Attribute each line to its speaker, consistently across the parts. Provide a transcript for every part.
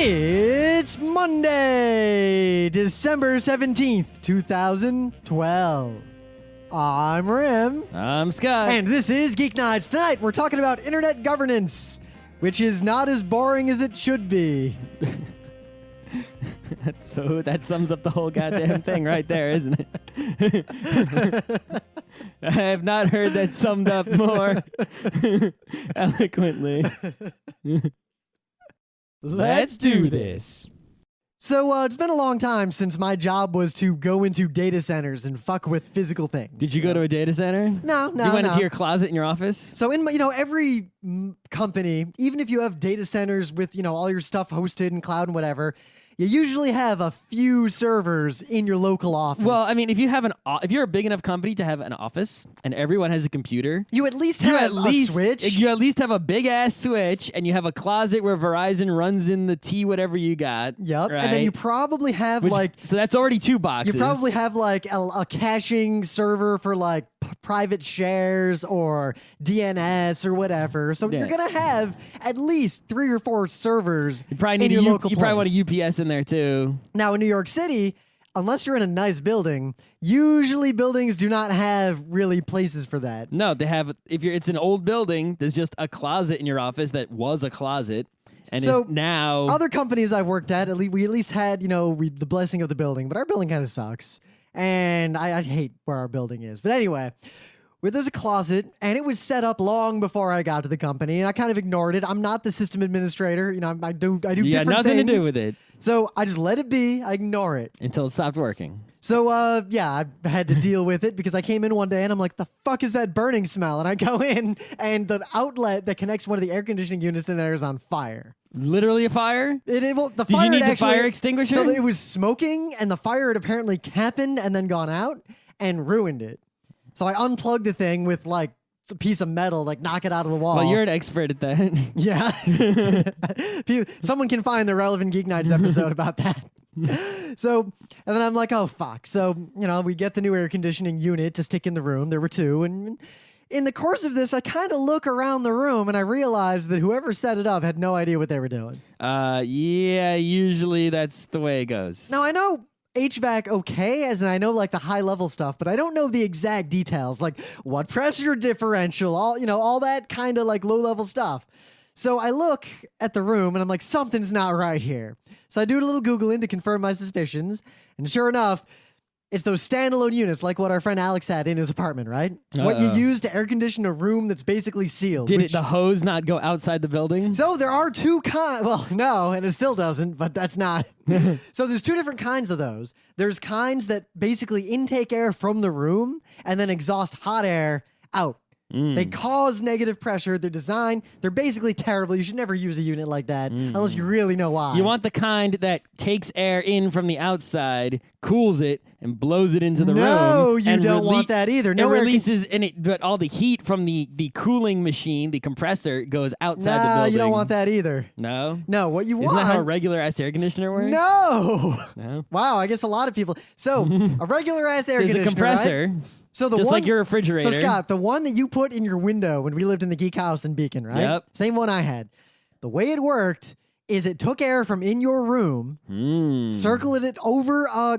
Speaker 1: It's Monday, December 17th, 2012. I'm Rim.
Speaker 2: I'm Scott.
Speaker 1: And this is Geeknights. Tonight, we're talking about internet governance, which is not as boring as it should be.
Speaker 2: That sums up the whole goddamn thing right there, isn't it? I have not heard that summed up more eloquently. Let's do this.
Speaker 1: So, it's been a long time since my job was to go into data centers and fuck with physical things.
Speaker 2: Did you go to a data center?
Speaker 1: No.
Speaker 2: You went into your closet in your office?
Speaker 1: So in my, every company, even if you have data centers with, all your stuff hosted in cloud and whatever, you usually have a few servers in your local office.
Speaker 2: Well, I mean, if you're a big enough company to have an office and everyone has a computer,
Speaker 1: you at least have a switch.
Speaker 2: You at least have a big ass switch, and you have a closet where Verizon runs in the T whatever you got.
Speaker 1: Yep,
Speaker 2: right?
Speaker 1: And then you probably have
Speaker 2: so that's already 2 boxes.
Speaker 1: You probably have a caching server for private shares or DNS or whatever. So you're gonna have at least 3 or 4 servers
Speaker 2: in your local place. You probably want a UPS in there too.
Speaker 1: Now in New York City, unless you're in a nice building, usually buildings do not have really places for that.
Speaker 2: No, they have. It's an old building, there's just a closet in your office that was a closet. And
Speaker 1: so
Speaker 2: is now
Speaker 1: other companies I've worked at we at least had the blessing of the building, but our building kind of sucks. And I hate where our building is. But anyway, where there's a closet, and it was set up long before I got to the company, and I kind of ignored it. I'm not the system administrator. I do different things.
Speaker 2: You got nothing to do with it.
Speaker 1: So I just let it be. I ignore it.
Speaker 2: Until it stopped working.
Speaker 1: So, I had to deal with it because I came in one day and I'm like, the fuck is that burning smell? And I go in, and the outlet that connects one of the air conditioning units in there is on fire.
Speaker 2: Literally a fire?
Speaker 1: Did
Speaker 2: you need the fire extinguisher?
Speaker 1: So it was smoking, and the fire had apparently happened and then gone out and ruined it. So I unplugged the thing with a piece of metal, knock it out of the wall.
Speaker 2: Well, you're an expert at that.
Speaker 1: Yeah. Someone can find the relevant Geeknights episode about that. So, and then I'm like, oh, fuck. So, we get the new air conditioning unit to stick in the room. There were 2. And in the course of this, I kind of look around the room and I realized that whoever set it up had no idea what they were doing.
Speaker 2: Yeah, usually that's the way it goes.
Speaker 1: Now, I know HVAC okay, as in I know the high level stuff, but I don't know the exact details, like what pressure differential, all that kind of low level stuff. So I look at the room and I'm like, something's not right here. So I do a little Googling to confirm my suspicions, and sure enough, it's those standalone units like what our friend Alex had in his apartment, right? What you use to air condition a room that's basically sealed.
Speaker 2: Did the hose not go outside the building?
Speaker 1: So there are 2 kinds. Well, no, and it still doesn't, but that's not. So there's 2 different kinds of those. There's kinds that basically intake air from the room and then exhaust hot air out. They cause negative pressure. They're basically terrible. You should never use a unit like that unless you really know why.
Speaker 2: You want the kind that takes air in from the outside, cools it, and blows it into the room.
Speaker 1: No, you don't want that either. No,
Speaker 2: it releases, but all the heat from the cooling machine, the compressor, goes outside the building.
Speaker 1: You don't want that either.
Speaker 2: No?
Speaker 1: No, what you want...
Speaker 2: Isn't that how a regular-ass air conditioner works?
Speaker 1: No! Wow, I guess a lot of people... So, a regular-ass air conditioner,
Speaker 2: there's a compressor.
Speaker 1: Right? So
Speaker 2: just like your refrigerator.
Speaker 1: So, Scott, the one that you put in your window when we lived in the Geek House in Beacon, right?
Speaker 2: Yep.
Speaker 1: Same one I had. The way it worked is it took air from in your room, circulated it over a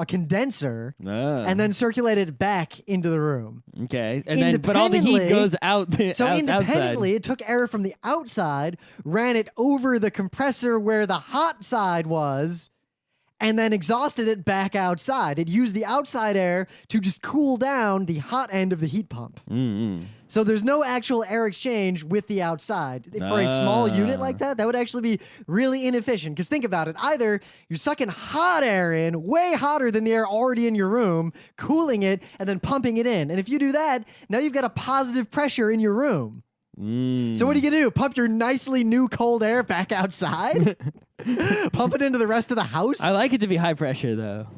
Speaker 1: condenser, and then circulated it back into the room.
Speaker 2: Okay. And then, but all the heat goes out.
Speaker 1: So independently,
Speaker 2: outside.
Speaker 1: It took air from the outside, ran it over the compressor where the hot side was, and then exhausted it back outside. It used the outside air to just cool down the hot end of the heat pump. So there's no actual air exchange with the outside. For a small unit like that would actually be really inefficient. Because think about it. Either you're sucking hot air in, way hotter than the air already in your room, cooling it, and then pumping it in. And if you do that, now you've got a positive pressure in your room. So what are you gonna do? Pump your nicely new cold air back outside? Pump it into the rest of the house?
Speaker 2: I like it to be high pressure though.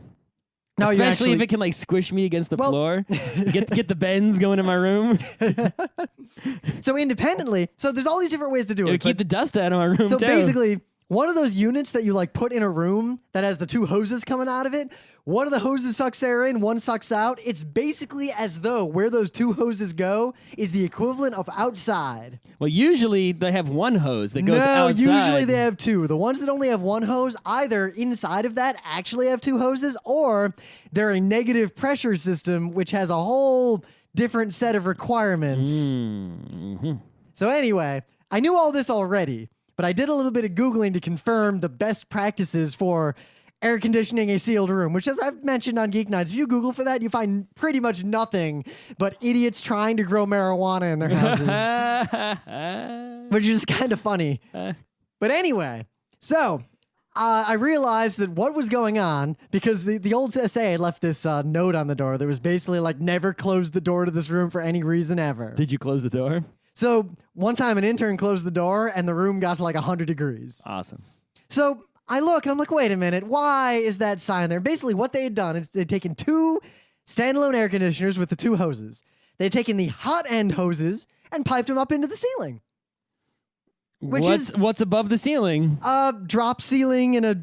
Speaker 1: No,
Speaker 2: especially if it can squish me against the floor. Get the bends going in my room.
Speaker 1: So independently, so there's all these different ways to do it.
Speaker 2: Keep the dust out of my room
Speaker 1: so
Speaker 2: too.
Speaker 1: Basically, one of those units that you like put in a room that has the two hoses coming out of it. One of the hoses sucks air in, one sucks out. It's basically as though where those two hoses go is the equivalent of outside.
Speaker 2: Well, usually they have one hose that goes
Speaker 1: No,
Speaker 2: outside.
Speaker 1: usually they have two. The ones that only have one hose, either inside of that actually have two hoses, or they're a negative pressure system, which has a whole different set of requirements.
Speaker 2: Mm-hmm.
Speaker 1: So anyway, I knew all this already, but I did a little bit of Googling to confirm the best practices for air conditioning a sealed room, which, as I've mentioned on Geeknights, if you Google for that, you find pretty much nothing but idiots trying to grow marijuana in their houses, which is kind of funny. But anyway, so I realized that what was going on, because the old SA had left this note on the door that was basically like, never close the door to this room for any reason ever.
Speaker 2: Did you close the door?
Speaker 1: So one time an intern closed the door and the room got to like 100 degrees.
Speaker 2: Awesome.
Speaker 1: So I look and I'm like, wait a minute, why is that sign there? Basically what they had done is they'd taken two standalone air conditioners with the two hoses. They'd taken the hot end hoses and piped them up into the ceiling.
Speaker 2: What's above the ceiling?
Speaker 1: Drop ceiling in a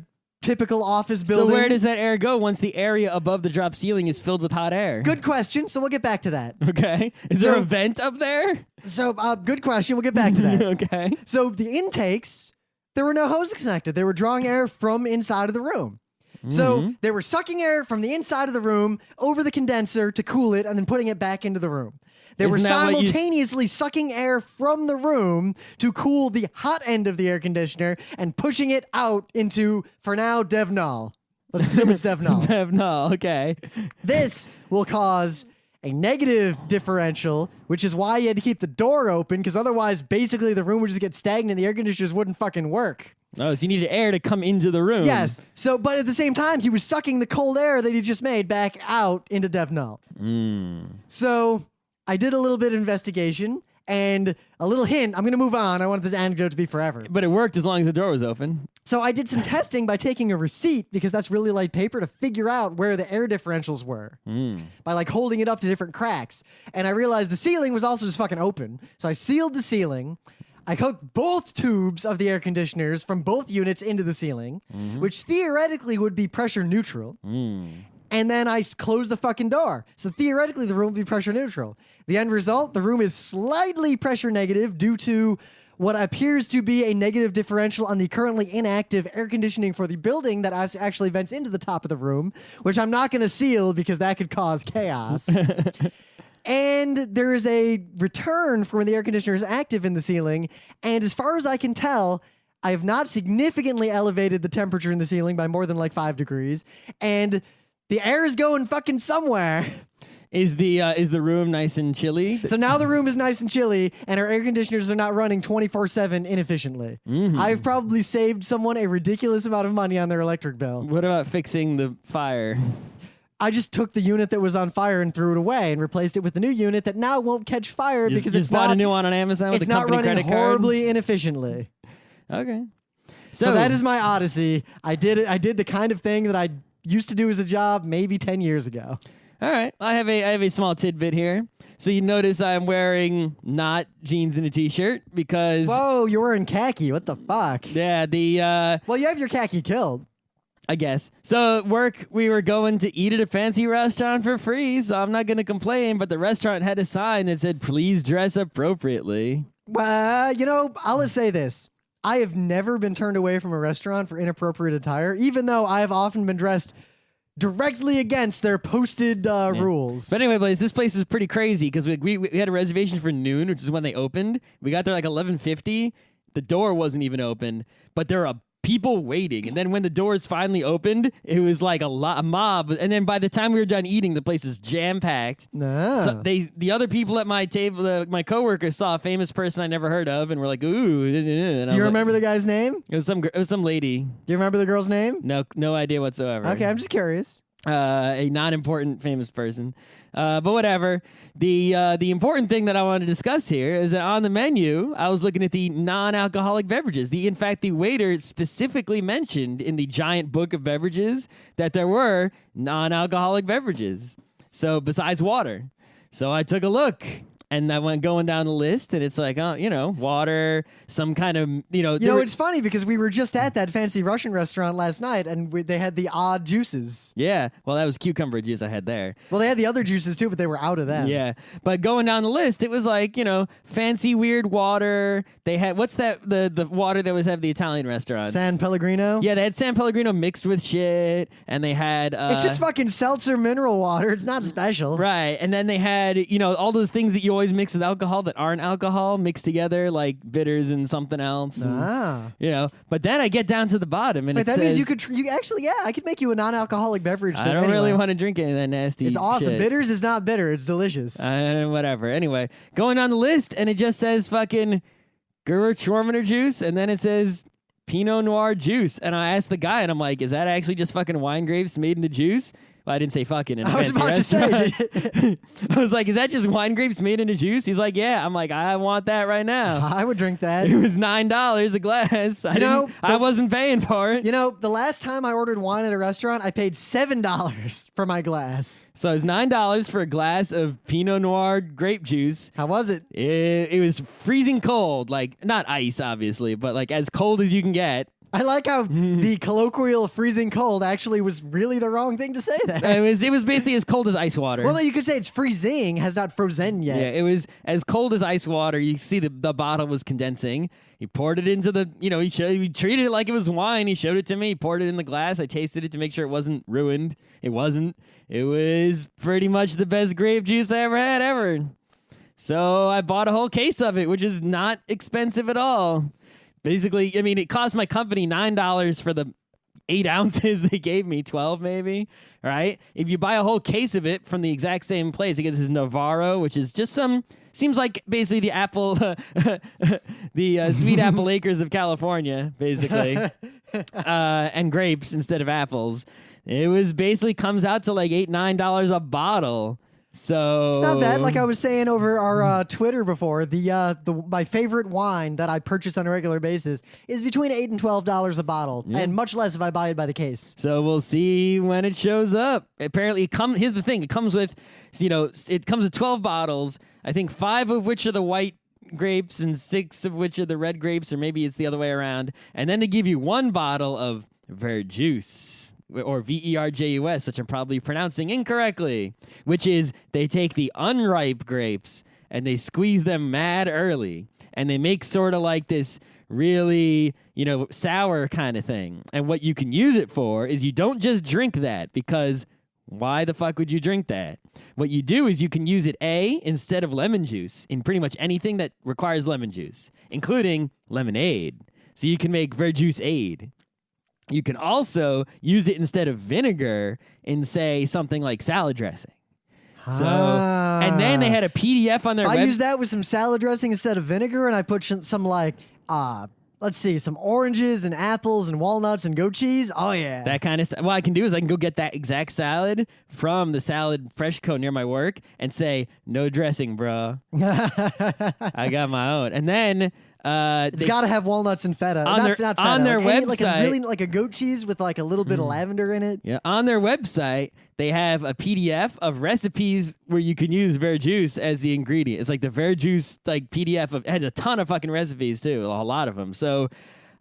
Speaker 1: typical office building.
Speaker 2: So where does that air go once the area above the drop ceiling is filled with hot air?
Speaker 1: Good question. So we'll get back to that.
Speaker 2: Okay. Is there a vent up there?
Speaker 1: So good question. We'll get back to that.
Speaker 2: Okay.
Speaker 1: So the intakes, there were no hoses connected. They were drawing air from inside of the room. So they were sucking air from the inside of the room over the condenser to cool it and then putting it back into the room. They were simultaneously sucking air from the room to cool the hot end of the air conditioner and pushing it out into, for now, Devnol. Let's assume it's Devnol.
Speaker 2: Devnol, okay.
Speaker 1: This will cause a negative differential, which is why you had to keep the door open, because otherwise, basically, the room would just get stagnant. The air conditioners wouldn't fucking work.
Speaker 2: Oh, so you needed air to come into the room.
Speaker 1: Yes. So, but at the same time, he was sucking the cold air that he just made back out into Devnol. So I did a little bit of investigation and a little hint. I'm going to move on. I want this anecdote to be forever.
Speaker 2: But it worked as long as the door was open.
Speaker 1: So I did some testing by taking a receipt, because that's really light paper, to figure out where the air differentials were by like holding it up to different cracks. And I realized the ceiling was also just fucking open. So I sealed the ceiling. I hooked both tubes of the air conditioners from both units into the ceiling, which theoretically would be pressure neutral. And then I closed the fucking door. So theoretically, the room would be pressure neutral. The end result, the room is slightly pressure negative due to what appears to be a negative differential on the currently inactive air conditioning for the building that actually vents into the top of the room, which I'm not going to seal because that could cause chaos. And there is a return for when the air conditioner is active in the ceiling. And as far as I can tell, I have not significantly elevated the temperature in the ceiling by more than like 5 degrees. And the air is going fucking somewhere.
Speaker 2: Is the room nice and chilly?
Speaker 1: So now the room is nice and chilly, and our air conditioners are not running 24/7 inefficiently. I've probably saved someone a ridiculous amount of money on their electric bill.
Speaker 2: What about fixing the fire?
Speaker 1: I just took the unit that was on fire and threw it away and replaced it with the new unit that now won't catch fire because it's
Speaker 2: bought
Speaker 1: not
Speaker 2: a new one on Amazon with
Speaker 1: it's
Speaker 2: a
Speaker 1: not
Speaker 2: company
Speaker 1: running
Speaker 2: credit card?
Speaker 1: horribly inefficiently.
Speaker 2: Okay.
Speaker 1: So that is my odyssey. I did it. I did the kind of thing that I used to do as a job maybe 10 years ago.
Speaker 2: All right. I have a small tidbit here. So you notice I'm wearing not jeans and a t-shirt because
Speaker 1: Whoa, you're wearing khaki. What the fuck?
Speaker 2: yeah,
Speaker 1: Well, you have your khaki killed.
Speaker 2: I guess. So at work, we were going to eat at a fancy restaurant for free, so I'm not going to complain, but the restaurant had a sign that said, "Please dress appropriately."
Speaker 1: Well, I'll just say this. I have never been turned away from a restaurant for inappropriate attire, even though I have often been dressed directly against their posted rules.
Speaker 2: But anyway, boys, this place is pretty crazy because we had a reservation for noon, which is when they opened. We got there like 11:50. The door wasn't even open, but there are people waiting. And then when the doors finally opened, it was like a mob. And then by the time we were done eating, the place is jam-packed.
Speaker 1: No.
Speaker 2: So the other people at my table, my coworkers saw a famous person I never heard of and were like, ooh. And
Speaker 1: Do you remember the guy's name?
Speaker 2: It was some lady.
Speaker 1: Do you remember the girl's name?
Speaker 2: No idea whatsoever.
Speaker 1: Okay, I'm just curious.
Speaker 2: A non-important famous person. But whatever. The important thing that I want to discuss here is that on the menu, I was looking at the non-alcoholic beverages. In fact, the waiter specifically mentioned in the giant book of beverages that there were non-alcoholic beverages. So besides water. So I took a look. And I went going down the list, and it's like, oh, water, some kind of,
Speaker 1: It's funny because we were just at that fancy Russian restaurant last night, and they had the odd juices.
Speaker 2: Yeah, well, that was cucumber juice I had there.
Speaker 1: Well, they had the other juices too, but they were out of them.
Speaker 2: Yeah, but going down the list, it was like, fancy weird water. They had, what's that, the water that always have the Italian restaurants?
Speaker 1: San Pellegrino?
Speaker 2: Yeah, they had San Pellegrino mixed with shit, and they had...
Speaker 1: it's just fucking seltzer mineral water. It's not special.
Speaker 2: Right, and then they had, all those things that you always mix with alcohol that aren't alcohol mixed together, like bitters and something else. And, but then I get down to the bottom, and
Speaker 1: Wait, that means you could actually, I could make you a non-alcoholic beverage.
Speaker 2: I don't really want to drink any of that nasty
Speaker 1: It's awesome.
Speaker 2: shit.
Speaker 1: Bitters is not bitter. It's delicious.
Speaker 2: Whatever. Anyway, going down the list, and it just says fucking Gewürztraminer juice, and then it says Pinot Noir juice. And I asked the guy, and I'm like, is that actually just fucking wine grapes made into juice? Well, I didn't say fucking in a fancy restaurant. I was like, is that just wine grapes made into juice? He's like, yeah. I'm like, I want that right now.
Speaker 1: I would drink that.
Speaker 2: It was $9 a glass. I wasn't paying for it.
Speaker 1: The last time I ordered wine at a restaurant, I paid $7 for my glass.
Speaker 2: So it's $9 for a glass of Pinot Noir grape juice.
Speaker 1: How was it?
Speaker 2: It was freezing cold, like not ice, obviously, but like as cold as you can get.
Speaker 1: I like how the colloquial freezing cold actually was really the wrong thing to say there.
Speaker 2: It was basically as cold as ice water.
Speaker 1: Well, no, you could say it's freezing, has not frozen yet.
Speaker 2: Yeah, it was as cold as ice water. You see the bottle was condensing. He poured it into the, he treated it like it was wine. He showed it to me. He poured it in the glass. I tasted it to make sure it wasn't ruined. It wasn't. It was pretty much the best grape juice I ever had ever. So I bought a whole case of it, which is not expensive at all. Basically, it cost my company $9 for the 8 ounces they gave me, 12 maybe, right? If you buy a whole case of it from the exact same place, you get this Navarro, which is just seems like basically the apple, the sweet apple acres of California, basically, and grapes instead of apples. It was basically comes out to like $8, $9 a bottle. So
Speaker 1: it's not bad. Like I was saying over our Twitter before, my favorite wine that I purchase on a regular basis is between $8 and $12 a bottle, and much less if I buy it by the case.
Speaker 2: So we'll see when it shows up. Apparently, here's the thing: it comes with, it comes with 12 bottles. I think 5 of which are the white grapes and 6 of which are the red grapes, or maybe it's the other way around. And then they give you 1 bottle of verjuice. Or Verjus, which I'm probably pronouncing incorrectly, which is they take the unripe grapes and they squeeze them mad early, and they make sort of like this really, sour kind of thing. And what you can use it for is you don't just drink that, because why the fuck would you drink that? What you do is you can use it, instead of lemon juice, in pretty much anything that requires lemon juice, including lemonade. So you can make Verjuice-ade. You can also use it instead of vinegar in, say, something like salad dressing. So, and then they had a PDF on their
Speaker 1: I use that with some salad dressing instead of vinegar, and I put some let's see, some oranges and apples and walnuts and goat cheese. Oh, yeah.
Speaker 2: That kind of stuff. What I can do is I can go get that exact salad from the salad fresh co near my work and say, no dressing, bro. I got my own. And then...
Speaker 1: it's got to have walnuts and feta.
Speaker 2: On their website,
Speaker 1: like a goat cheese with like a little bit of lavender in it.
Speaker 2: Yeah, on their website, they have a PDF of recipes where you can use Verjuice as the ingredient. It's like the Verjuice PDF it has a ton of fucking recipes too, a lot of them. So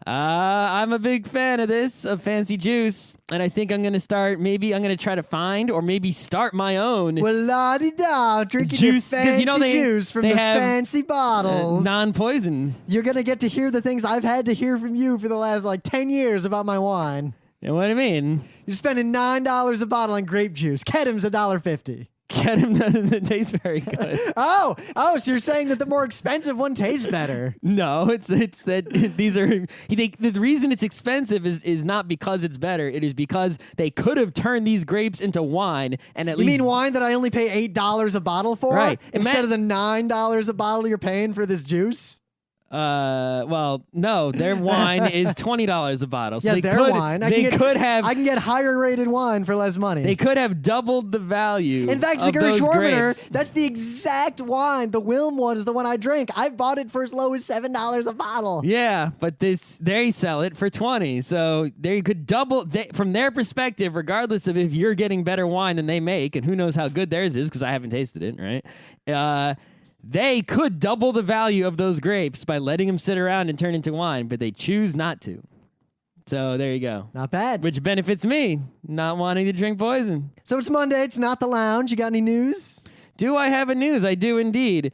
Speaker 2: I'm a big fan of this, of fancy juice, and I think I'm going to try to find or maybe start my own
Speaker 1: well-la-di-da, drinking
Speaker 2: juice,
Speaker 1: your fancy juice from the
Speaker 2: have,
Speaker 1: fancy bottles.
Speaker 2: Non-poison.
Speaker 1: You're going to get to hear the things I've had to hear from you for the last 10 years about my wine.
Speaker 2: You know what I mean?
Speaker 1: You're spending $9 a bottle on grape juice. Kedem's $1.50.
Speaker 2: Kedem doesn't taste very good.
Speaker 1: Oh, so you're saying that the more expensive one tastes better?
Speaker 2: No, it's that these are the reason it's expensive is not because it's better. It is because they could have turned these grapes into wine, and at least
Speaker 1: you mean wine that I only pay $8 a bottle for,
Speaker 2: right?
Speaker 1: Instead of the $9 a bottle you're paying for this juice.
Speaker 2: Well, no, their wine is $20 a bottle. So
Speaker 1: yeah,
Speaker 2: their
Speaker 1: wine. I can get higher rated wine for less money.
Speaker 2: They could have doubled the value.
Speaker 1: In fact, the Gewürztraminer, that's the exact wine. The Wilm one is the one I drink. I bought it for as low as $7 a bottle.
Speaker 2: Yeah, but they sell it for $20. So they could double from their perspective, regardless of if you're getting better wine than they make, and who knows how good theirs is because I haven't tasted it, right? they could double the value of those grapes by letting them sit around and turn into wine, but they choose not to. So there you go.
Speaker 1: Not bad.
Speaker 2: Which benefits me, not wanting to drink poison.
Speaker 1: So it's Monday. It's not the lounge. You got any news?
Speaker 2: Do I have a news? I do indeed.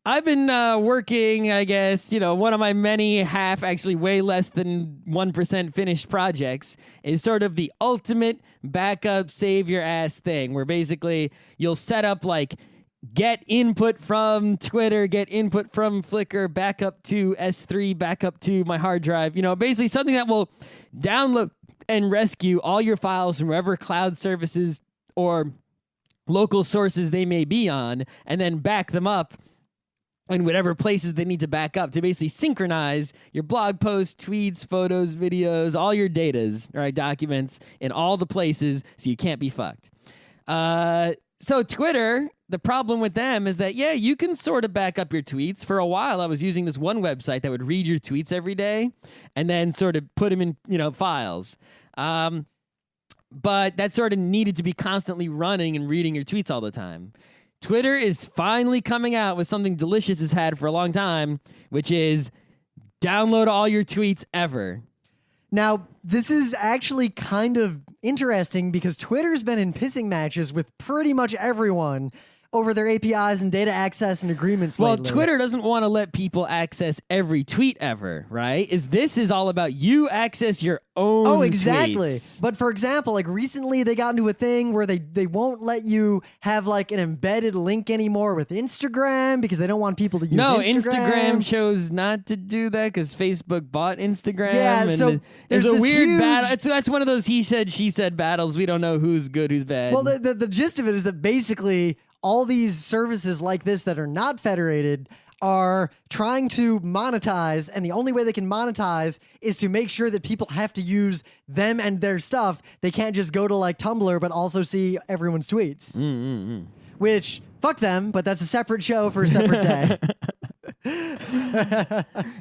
Speaker 2: I've been working, I guess, one of my many actually way less than 1% finished projects is sort of the ultimate backup save your ass thing, where basically you'll set up like get input from Twitter, get input from Flickr, back up to S3, back up to my hard drive. Basically something that will download and rescue all your files from wherever cloud services or local sources they may be on, and then back them up in whatever places they need to back up to basically synchronize your blog posts, tweets, photos, videos, all your datas, right, documents in all the places so you can't be fucked. So Twitter, the problem with them is that, you can sort of back up your tweets. For a while, I was using this one website that would read your tweets every day and then sort of put them in, files. But that sort of needed to be constantly running and reading your tweets all the time. Twitter is finally coming out with something Delicious has had for a long time, which is download all your tweets ever.
Speaker 1: Now, this is actually kind of interesting because Twitter's been in pissing matches with pretty much everyone over their APIs and data access and agreements
Speaker 2: Well,
Speaker 1: lately.
Speaker 2: Twitter doesn't want to let people access every tweet ever, right? This is all about you access your own
Speaker 1: Oh, exactly.
Speaker 2: tweets.
Speaker 1: But for example, like recently they got into a thing where they won't let you have like an embedded link anymore with Instagram because they don't want people to use
Speaker 2: Instagram chose not to do that because Facebook bought Instagram.
Speaker 1: Yeah,
Speaker 2: and
Speaker 1: so
Speaker 2: there's a
Speaker 1: this
Speaker 2: weird
Speaker 1: huge-
Speaker 2: battle. That's one of those he said, she said battles. We don't know who's good, who's bad.
Speaker 1: Well, the gist of it is that basically all these services like this that are not federated are trying to monetize, and the only way they can monetize is to make sure that people have to use them and their stuff. They can't just go to like Tumblr, but also see everyone's tweets. Which, fuck them, but that's a separate show for a separate day.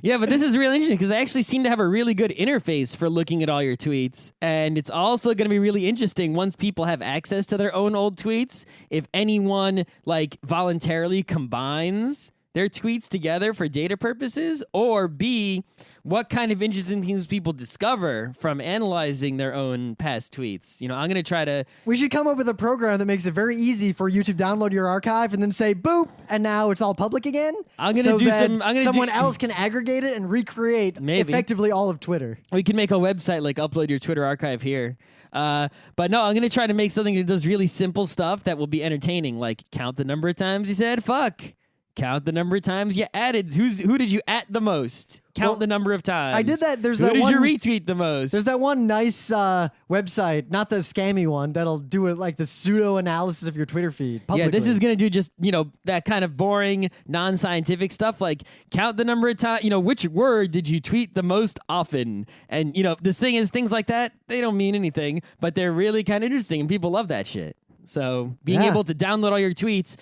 Speaker 2: Yeah, but this is really interesting because they actually seem to have a really good interface for looking at all your tweets. And it's also going to be really interesting once people have access to their own old tweets. If anyone like voluntarily combines their tweets together for data purposes, or B, what kind of interesting things people discover from analyzing their own past tweets. I'm going to try to...
Speaker 1: We should come up with a program that makes it very easy for you to download your archive and then say, boop, and now it's all public again.
Speaker 2: I'm going to do
Speaker 1: that
Speaker 2: some...
Speaker 1: someone else can aggregate it and recreate effectively all of Twitter.
Speaker 2: We can make a website, like upload your Twitter archive here. But no, I'm going to try to make something that does really simple stuff that will be entertaining, like count the number of times you said fuck. Count the number of times you added. Who did you at the most? Count the number of times.
Speaker 1: I did that. Who
Speaker 2: did you retweet the most?
Speaker 1: There's that one nice website, not the scammy one, that'll do it like the pseudo analysis of your Twitter feed publicly.
Speaker 2: Yeah, this is going to do just, that kind of boring, non-scientific stuff, like count the number of times, which word did you tweet the most often? And, this thing is, things like that, they don't mean anything, but they're really kind of interesting, and people love that shit. So being able to download all your tweets,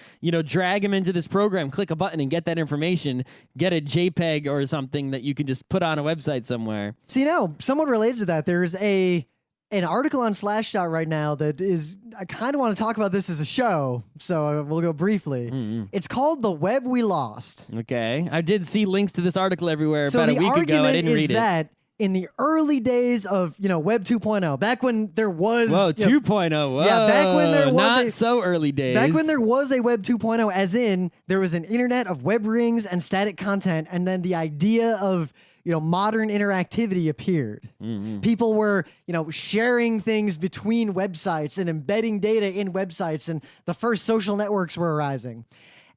Speaker 2: drag them into this program, click a button and get that information, get a JPEG or something that you can just put on a website somewhere.
Speaker 1: See, somewhat related to that, there's an article on Slashdot right now that is, I kind of want to talk about this as a show, so we'll go briefly. It's called The Web We Lost.
Speaker 2: Okay. I did see links to this article everywhere
Speaker 1: so
Speaker 2: about a week ago. I didn't read it.
Speaker 1: That in the early days of, Web 2.0, back when there was...
Speaker 2: Whoa, 2.0. Whoa.
Speaker 1: Yeah, back when there was...
Speaker 2: Not so early days.
Speaker 1: Back when there was a Web 2.0, as in, there was an internet of web rings and static content, and then the idea of, modern interactivity appeared. People were, sharing things between websites and embedding data in websites, and the first social networks were arising.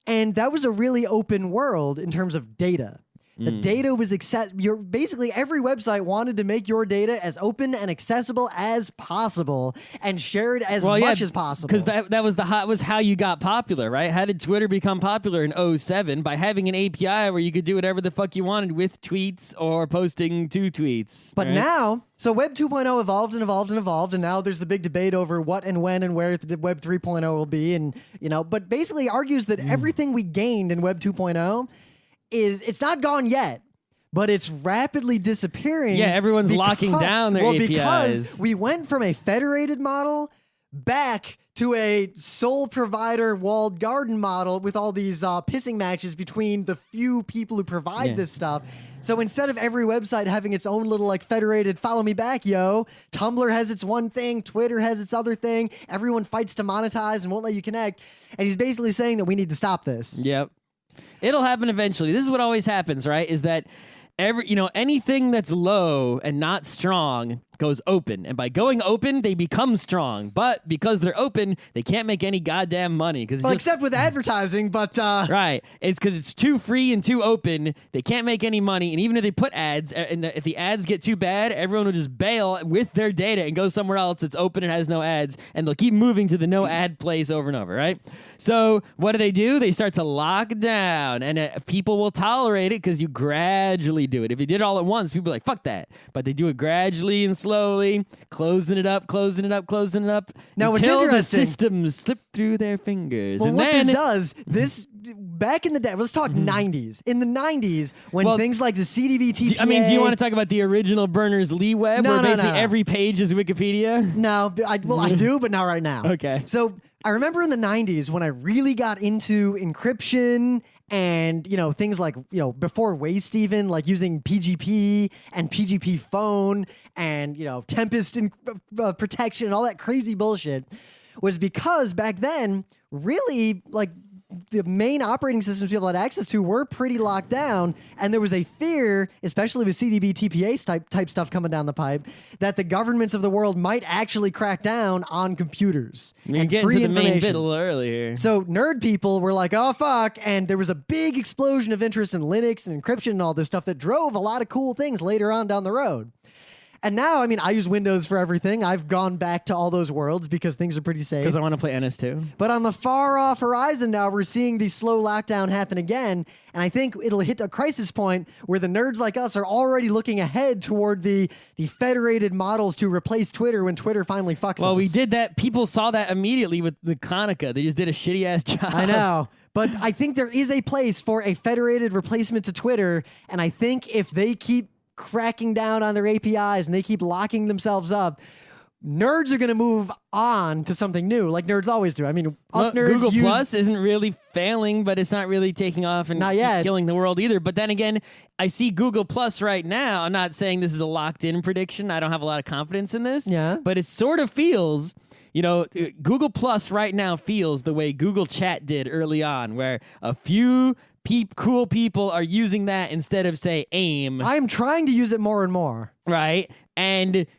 Speaker 1: And that was a really open world in terms of data. The data was basically every website wanted to make your data as open and accessible as possible and shared as much as possible.
Speaker 2: Because that was how you got popular, right? How did Twitter become popular in 2007? By having an API where you could do whatever the fuck you wanted with tweets or posting to tweets.
Speaker 1: But now, so Web 2.0 evolved and evolved and evolved, and now there's the big debate over what and when and where the Web 3.0 will be, and but basically argues that everything we gained in Web 2.0 it's not gone yet, but it's rapidly disappearing.
Speaker 2: Yeah, everyone's locking down their APIs.
Speaker 1: Because we went from a federated model back to a sole provider walled garden model with all these pissing matches between the few people who provide this stuff. So instead of every website having its own little like federated follow me back, yo, Tumblr has its one thing, Twitter has its other thing, everyone fights to monetize and won't let you connect. And he's basically saying that we need to stop this.
Speaker 2: Yep. It'll happen eventually. This is what always happens, right? Is that anything that's low and not strong goes open, and by going open they become strong, but because they're open they can't make any goddamn money
Speaker 1: except with advertising, but
Speaker 2: right, it's because it's too free and too open. They can't make any money, and even if they put ads and if the ads get too bad, everyone will just bail with their data and go somewhere else that's open and has no ads, and they'll keep moving to the no ad place over and over, right? So what do? They start to lock down, and people will tolerate it because you gradually do it. If you did it all at once, people are like, fuck that, but they do it gradually and slowly, closing it up.
Speaker 1: Now, what's
Speaker 2: until the
Speaker 1: interesting,
Speaker 2: systems slip through their fingers.
Speaker 1: well,
Speaker 2: and
Speaker 1: what
Speaker 2: then,
Speaker 1: this does, back in the day, let's talk 90s. In the 90s, when things like the CDB TPA...
Speaker 2: do you want to talk about the original Berners-Lee web, where basically every page is Wikipedia?
Speaker 1: No, I do, but not right now.
Speaker 2: Okay.
Speaker 1: So I remember in the 90s when I really got into encryption and, things like, before Waste even, like using PGP and PGP phone and, Tempest protection and all that crazy bullshit, was because back then, really, like, the main operating systems people had access to were pretty locked down, and there was a fear, especially with CDB TPA type stuff coming down the pipe, that the governments of the world might actually crack down on computers and free
Speaker 2: information. The main bit a little early here.
Speaker 1: So nerd people were like, oh fuck, and there was a big explosion of interest in Linux and encryption and all this stuff that drove a lot of cool things later on down the road. And now, I use Windows for everything. I've gone back to all those worlds because things are pretty safe.
Speaker 2: Because I want to play NS2.
Speaker 1: But on the far off horizon now, we're seeing the slow lockdown happen again. And I think it'll hit a crisis point where the nerds like us are already looking ahead toward the federated models to replace Twitter when Twitter finally fucks us.
Speaker 2: Well, we did that. People saw that immediately with the Hanukkah. They just did a shitty-ass job.
Speaker 1: I know. But I think there is a place for a federated replacement to Twitter. And I think if they keep cracking down on their APIs and they keep locking themselves up, nerds are going to move on to something new, like nerds always do. Us nerds
Speaker 2: Google Plus isn't really failing, but it's not really taking off and
Speaker 1: not yet.
Speaker 2: Killing the world either. But then again, I see Google Plus right now. I'm not saying this is a locked-in prediction. I don't have a lot of confidence in this.
Speaker 1: Yeah.
Speaker 2: But it sort of feels... Google Plus right now feels the way Google Chat did early on, where a few cool people are using that instead of, say, AIM.
Speaker 1: I'm trying to use it more and more.
Speaker 2: Right?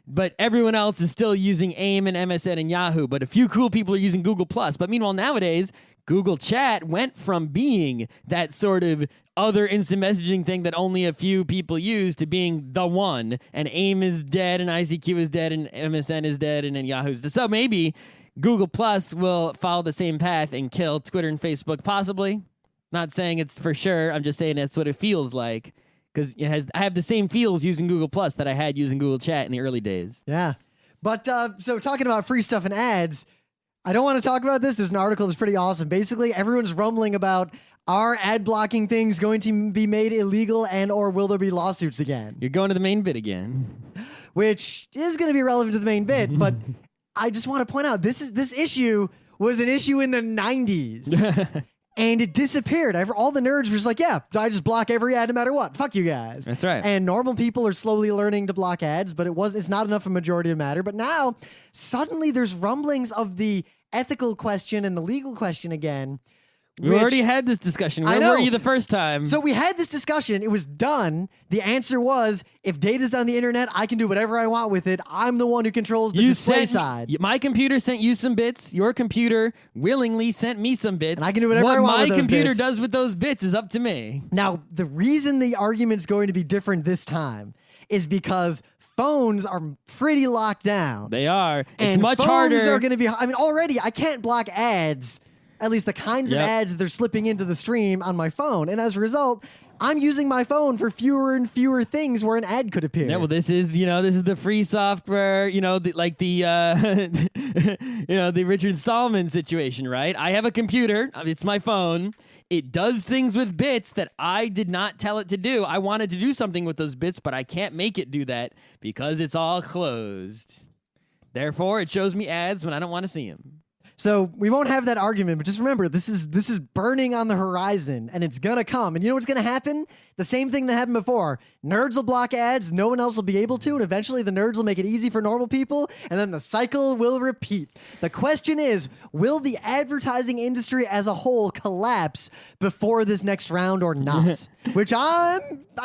Speaker 2: But everyone else is still using AIM and MSN and Yahoo, but a few cool people are using Google Plus. But meanwhile, nowadays, Google Chat went from being that sort of other instant messaging thing that only a few people use to being the one. And AIM is dead, and ICQ is dead, and MSN is dead, and then Yahoo's dead. So maybe Google Plus will follow the same path and kill Twitter and Facebook, possibly. Not saying it's for sure. I'm just saying that's what it feels like. Because I have the same feels using Google Plus that I had using Google Chat in the early days.
Speaker 1: Yeah. But so talking about free stuff and ads, I don't want to talk about this. There's an article that's pretty awesome. Basically, everyone's rumbling about, are ad blocking things going to be made illegal, and or will there be lawsuits again?
Speaker 2: You're going to the main bit again.
Speaker 1: Which is going to be relevant to the main bit, but I just want to point out this issue was an issue in the 90s. And it disappeared. All the nerds were just like, yeah, I just block every ad no matter what. Fuck you guys.
Speaker 2: That's right.
Speaker 1: And normal people are slowly learning to block ads, but it's not enough of a majority to matter. But now, suddenly there's rumblings of the ethical question and the legal question again.
Speaker 2: We already had this discussion. Where were you the first time?
Speaker 1: So we had this discussion. It was done. The answer was, if data's on the internet, I can do whatever I want with it. I'm the one who controls the display side.
Speaker 2: My computer sent you some bits. Your computer willingly sent me some bits.
Speaker 1: And I can do whatever I want with those
Speaker 2: my computer
Speaker 1: bits.
Speaker 2: does with those bits is up to me.
Speaker 1: Now, the reason the argument's going to be different this time is because phones are pretty locked down.
Speaker 2: They are. It's
Speaker 1: and
Speaker 2: much
Speaker 1: phones
Speaker 2: harder.
Speaker 1: Are going to be. Already I can't block ads. At least the kinds of ads that they're slipping into the stream on my phone. And as a result, I'm using my phone for fewer and fewer things where an ad could appear.
Speaker 2: Yeah, well, this is the free software, the Richard Stallman situation, right? I have a computer. It's my phone. It does things with bits that I did not tell it to do. I wanted to do something with those bits, but I can't make it do that because it's all closed. Therefore, it shows me ads when I don't want to see them.
Speaker 1: So we won't have that argument, but just remember, this is burning on the horizon, and it's gonna come. And you know what's gonna happen? The same thing that happened before. Nerds will block ads, no one else will be able to, and eventually the nerds will make it easy for normal people, and then the cycle will repeat. The question is, will the advertising industry as a whole collapse before this next round or not? Which I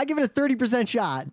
Speaker 1: give it a 30% shot.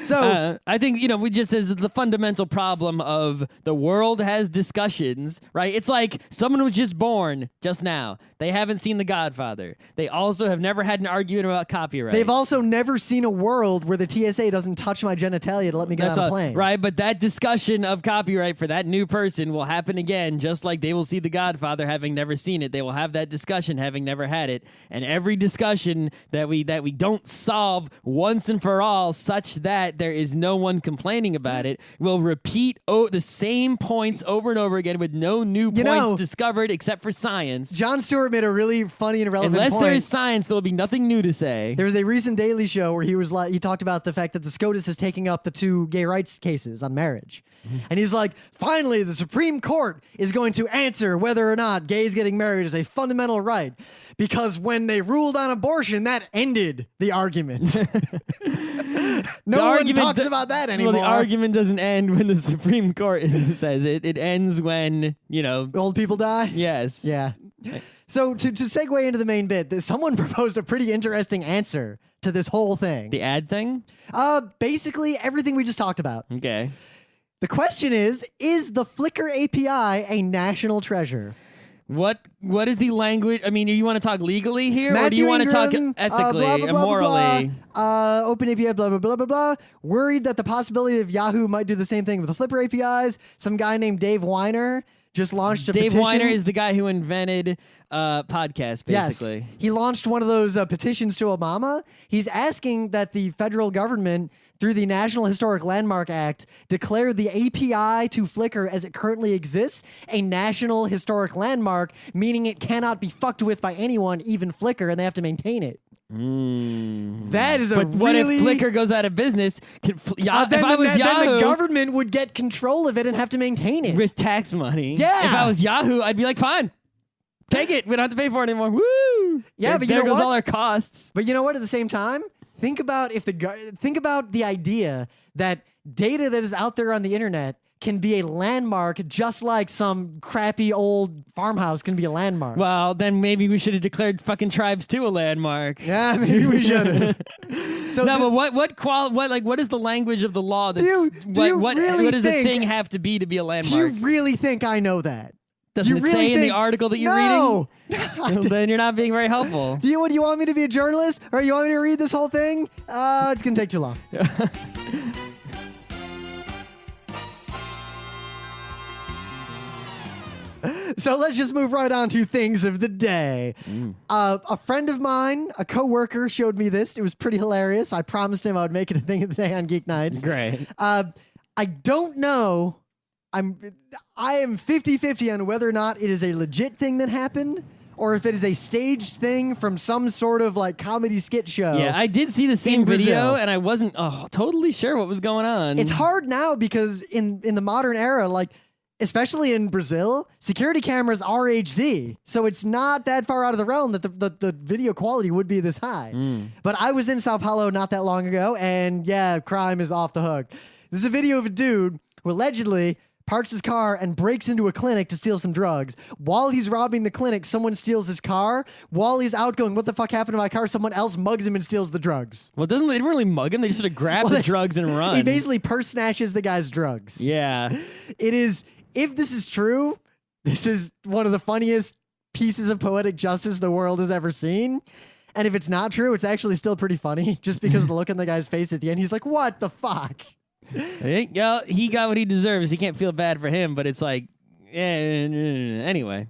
Speaker 1: So
Speaker 2: I think, we just as the fundamental problem of the world has discussions, right? It's like someone was just born just now. They haven't seen The Godfather. They also have never had an argument about copyright.
Speaker 1: They've also never seen a world where the TSA doesn't touch my genitalia to let me get on a plane.
Speaker 2: Right, but that discussion of copyright for that new person will happen again, just like they will see The Godfather having never seen it. They will have that discussion having never had it. And every discussion that we don't solve once and for all such that there is no one complaining about it will repeat the same points over and over again with no new points discovered except for science.
Speaker 1: Jon Stewart made a really funny and relevant
Speaker 2: Unless
Speaker 1: point.
Speaker 2: there is science, there will be nothing new to say.
Speaker 1: There was a recent Daily Show where he talked about the fact that the SCOTUS is taking up the 2 gay rights cases on marriage. And he's like, finally, the Supreme Court is going to answer whether or not gays getting married is a fundamental right. Because when they ruled on abortion, that ended the argument. No one talks about that anymore.
Speaker 2: Well, the argument doesn't end when the Supreme Court says it. It ends when,
Speaker 1: old people die?
Speaker 2: Yes.
Speaker 1: Yeah. So to segue into the main bit, someone proposed a pretty interesting answer to this whole thing.
Speaker 2: The ad thing?
Speaker 1: Basically everything we just talked about.
Speaker 2: Okay.
Speaker 1: The question is the Flickr API a national treasure?
Speaker 2: What is the language? I mean, do you want to talk legally here,
Speaker 1: Matthew
Speaker 2: or do you want to talk
Speaker 1: Ingram,
Speaker 2: ethically,
Speaker 1: blah, blah, blah,
Speaker 2: morally?
Speaker 1: Open API, blah, blah, blah, blah, blah. Worried that the possibility of Yahoo might do the same thing with the Flipper APIs. Some guy named Dave Weiner just launched a petition.
Speaker 2: Dave Weiner is the guy who invented podcasts, basically.
Speaker 1: Yes. He launched one of those petitions to Obama. He's asking that the federal government, through the National Historic Landmark Act, declare the API to Flickr as it currently exists a National Historic Landmark, meaning it cannot be fucked with by anyone, even Flickr, and they have to maintain it. That is
Speaker 2: but what if Flickr goes out of business? If I was Yahoo,
Speaker 1: then the government would get control of it and have to maintain it.
Speaker 2: With tax money.
Speaker 1: Yeah.
Speaker 2: If I was Yahoo, I'd be like, fine. Take it. We don't have to pay for it anymore. Woo!
Speaker 1: Yeah, but
Speaker 2: there
Speaker 1: you know
Speaker 2: goes
Speaker 1: what?
Speaker 2: all our costs.
Speaker 1: But you know what? At the same time, think about the idea that data that is out there on the internet can be a landmark, just like some crappy old farmhouse can be a landmark.
Speaker 2: Well, then maybe we should have declared fucking tribes too a landmark.
Speaker 1: Yeah, maybe we should have. So
Speaker 2: no, but what is the language of the law? That's, what does a thing have to be a landmark?
Speaker 1: Do you really think I know that?
Speaker 2: Doesn't it say in the article that you're reading?
Speaker 1: No.
Speaker 2: Then you're not being very helpful.
Speaker 1: Do you want me to be a journalist? Or you want me to read this whole thing? It's going to take too long. So let's just move right on to things of the day. A friend of mine, a coworker, showed me this. It was pretty hilarious. I promised him I would make it a thing of the day on Geeknights.
Speaker 2: Great.
Speaker 1: I don't know. I am 50-50 on whether or not it is a legit thing that happened or if it is a staged thing from some sort of like comedy skit show.
Speaker 2: Yeah, I did see the same video and I wasn't totally sure what was going on.
Speaker 1: It's hard now because in the modern era, like especially in Brazil, security cameras are HD. So it's not that far out of the realm that the video quality would be this high. But I was in Sao Paulo not that long ago, and yeah, crime is off the hook. This is a video of a dude who allegedly parks his car and breaks into a clinic to steal some drugs. While he's robbing the clinic, someone steals his car. While he's out going, what the fuck happened to my car? Someone else mugs him and steals the drugs.
Speaker 2: Well, they didn't really mug him. They just sort of grab the drugs and run.
Speaker 1: He basically purse snatches the guy's drugs.
Speaker 2: Yeah.
Speaker 1: It is... If this is true, this is one of the funniest pieces of poetic justice the world has ever seen. And if it's not true, it's actually still pretty funny just because of the look on the guy's face at the end. He's like, what the fuck?
Speaker 2: Yeah, he got what he deserves. He can't feel bad for him, but it's like, anyway.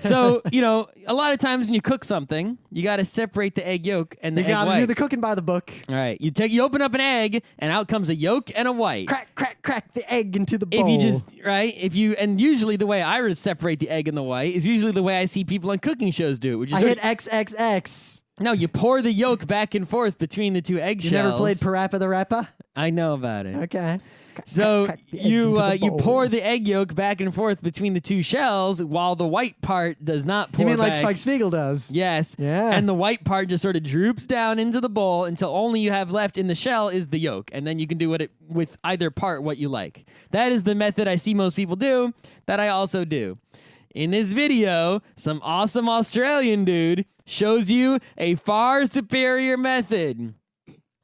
Speaker 2: So, a lot of times when you cook something, you got to separate the egg yolk and the egg white.
Speaker 1: You got to do the cooking by the book.
Speaker 2: All right. You open up an egg, and out comes a yolk and a white.
Speaker 1: Crack, crack, crack the egg into the bowl.
Speaker 2: And usually the way I separate the egg and the white is usually the way I see people on cooking shows do it. Which is
Speaker 1: I hit XXX.
Speaker 2: No, you pour the yolk back and forth between the two eggshells.
Speaker 1: You never played Parappa the Rappa?
Speaker 2: I know about it.
Speaker 1: Okay.
Speaker 2: So
Speaker 1: Crack the egg
Speaker 2: you
Speaker 1: into the
Speaker 2: you
Speaker 1: bowl.
Speaker 2: pour the egg yolk back and forth between the two shells, while the white part does not pour
Speaker 1: You mean like
Speaker 2: back.
Speaker 1: Spike Spiegel does?
Speaker 2: Yes.
Speaker 1: Yeah.
Speaker 2: And the white part just sort of droops down into the bowl until only you have left in the shell is the yolk, and then you can do with either part what you like. That is the method I see most people do. That I also do. In this video, some awesome Australian dude shows you a far superior method.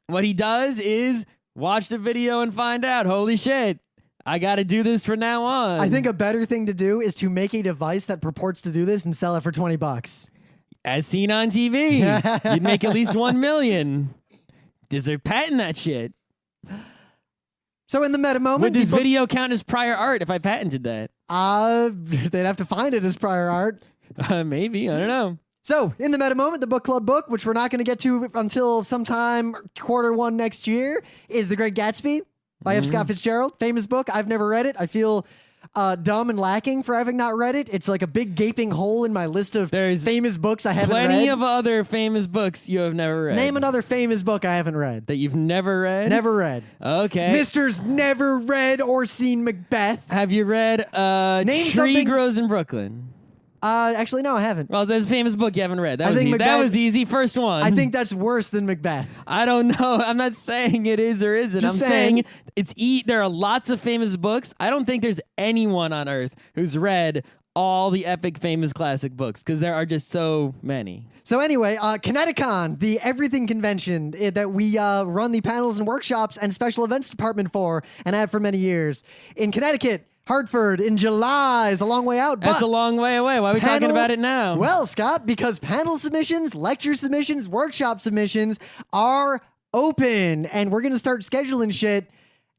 Speaker 2: What he does is watch the video and find out, holy shit, I got to do this from now on.
Speaker 1: I think a better thing to do is to make a device that purports to do this and sell it for $20.
Speaker 2: As seen on TV, you'd make at least 1 million. Deserve patent that shit.
Speaker 1: So in the meta moment,
Speaker 2: Would this
Speaker 1: the book-
Speaker 2: video count as prior art if I patented that?
Speaker 1: they'd have to find it as prior art.
Speaker 2: Maybe, I don't know.
Speaker 1: So, in the meta moment, the book club book, which we're not going to get to until sometime Q1 next year, is The Great Gatsby by F. Scott Fitzgerald. Famous book. I've never read it. I feel dumb and lacking for having not read it. It's like a big gaping hole in my list of
Speaker 2: There's
Speaker 1: famous books I haven't read.
Speaker 2: Plenty of other famous books you have never read.
Speaker 1: Name another famous book I haven't read.
Speaker 2: that you've never read?
Speaker 1: Never read.
Speaker 2: Okay.
Speaker 1: Mister's never read or seen Macbeth.
Speaker 2: Have you read
Speaker 1: Name
Speaker 2: Tree
Speaker 1: something-
Speaker 2: Grows in Brooklyn?
Speaker 1: Actually, no, I haven't.
Speaker 2: Well, there's a famous book you haven't read. That
Speaker 1: I
Speaker 2: was
Speaker 1: think
Speaker 2: easy. That
Speaker 1: Macbeth-
Speaker 2: was easy. First one.
Speaker 1: I think that's worse than Macbeth.
Speaker 2: I don't know. I'm not saying it is or isn't.
Speaker 1: Just
Speaker 2: I'm
Speaker 1: saying.
Speaker 2: saying there are lots of famous books. I don't think there's anyone on earth who's read all the epic famous classic books because there are just so many.
Speaker 1: So anyway, Kineticon, the everything convention that we run the panels and workshops and special events department for and have for many years. In Connecticut, Hartford, in July is a long way out.
Speaker 2: That's
Speaker 1: but
Speaker 2: a long way away. Why are we talking
Speaker 1: panel-
Speaker 2: about it now?
Speaker 1: Well, Scott, because panel submissions, lecture submissions, workshop submissions are open, and we're going to start scheduling shit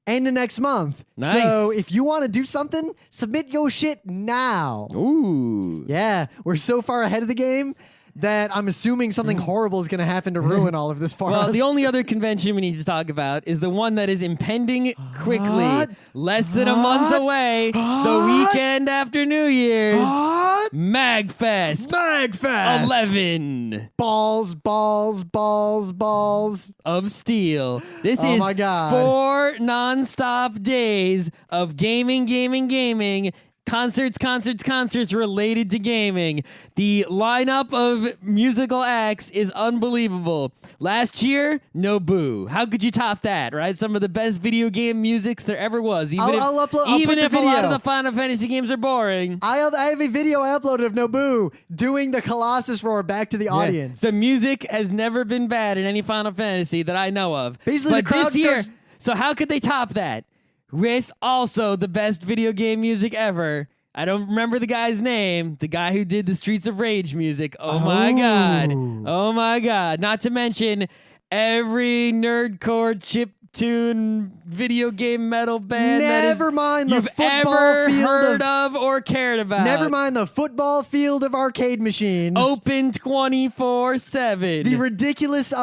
Speaker 1: end of next month.
Speaker 2: Nice.
Speaker 1: So if you want to do something, submit your shit now.
Speaker 2: Ooh.
Speaker 1: Yeah, we're so far ahead of the game that I'm assuming something horrible is going to happen to ruin all of this for
Speaker 2: Well,
Speaker 1: us.
Speaker 2: the only other convention we need to talk about is the one that is impending quickly.
Speaker 1: What?
Speaker 2: Less than a month away. The weekend after New Year's.
Speaker 1: What?
Speaker 2: MagFest.
Speaker 1: Magfest.
Speaker 2: 11
Speaker 1: Balls, balls, balls, balls.
Speaker 2: of steel. This
Speaker 1: Oh
Speaker 2: is
Speaker 1: my God.
Speaker 2: 4 nonstop days of gaming, concerts related to gaming. The lineup of musical acts is unbelievable. Last year, no boo. How could you top that, right? Some of the best video game musics there ever was. Even
Speaker 1: I'll put
Speaker 2: even
Speaker 1: the
Speaker 2: if a lot of
Speaker 1: video.
Speaker 2: the Final Fantasy games are boring.
Speaker 1: I have a video I uploaded of Nobu doing the Colossus roar back to the audience.
Speaker 2: The music has never been bad in any Final Fantasy that I know of.
Speaker 1: Basically,
Speaker 2: but
Speaker 1: the crowd
Speaker 2: this year,
Speaker 1: starts-
Speaker 2: so how could they top that? With also the best video game music ever. I don't remember the guy's name. The guy who did the Streets of Rage music. Oh my God. Oh my God. Not to mention every nerdcore chiptune video game metal band
Speaker 1: Never mind the
Speaker 2: you've
Speaker 1: football
Speaker 2: ever
Speaker 1: field
Speaker 2: heard of or cared about.
Speaker 1: Never mind the football field of arcade machines.
Speaker 2: Open 24/7.
Speaker 1: The ridiculous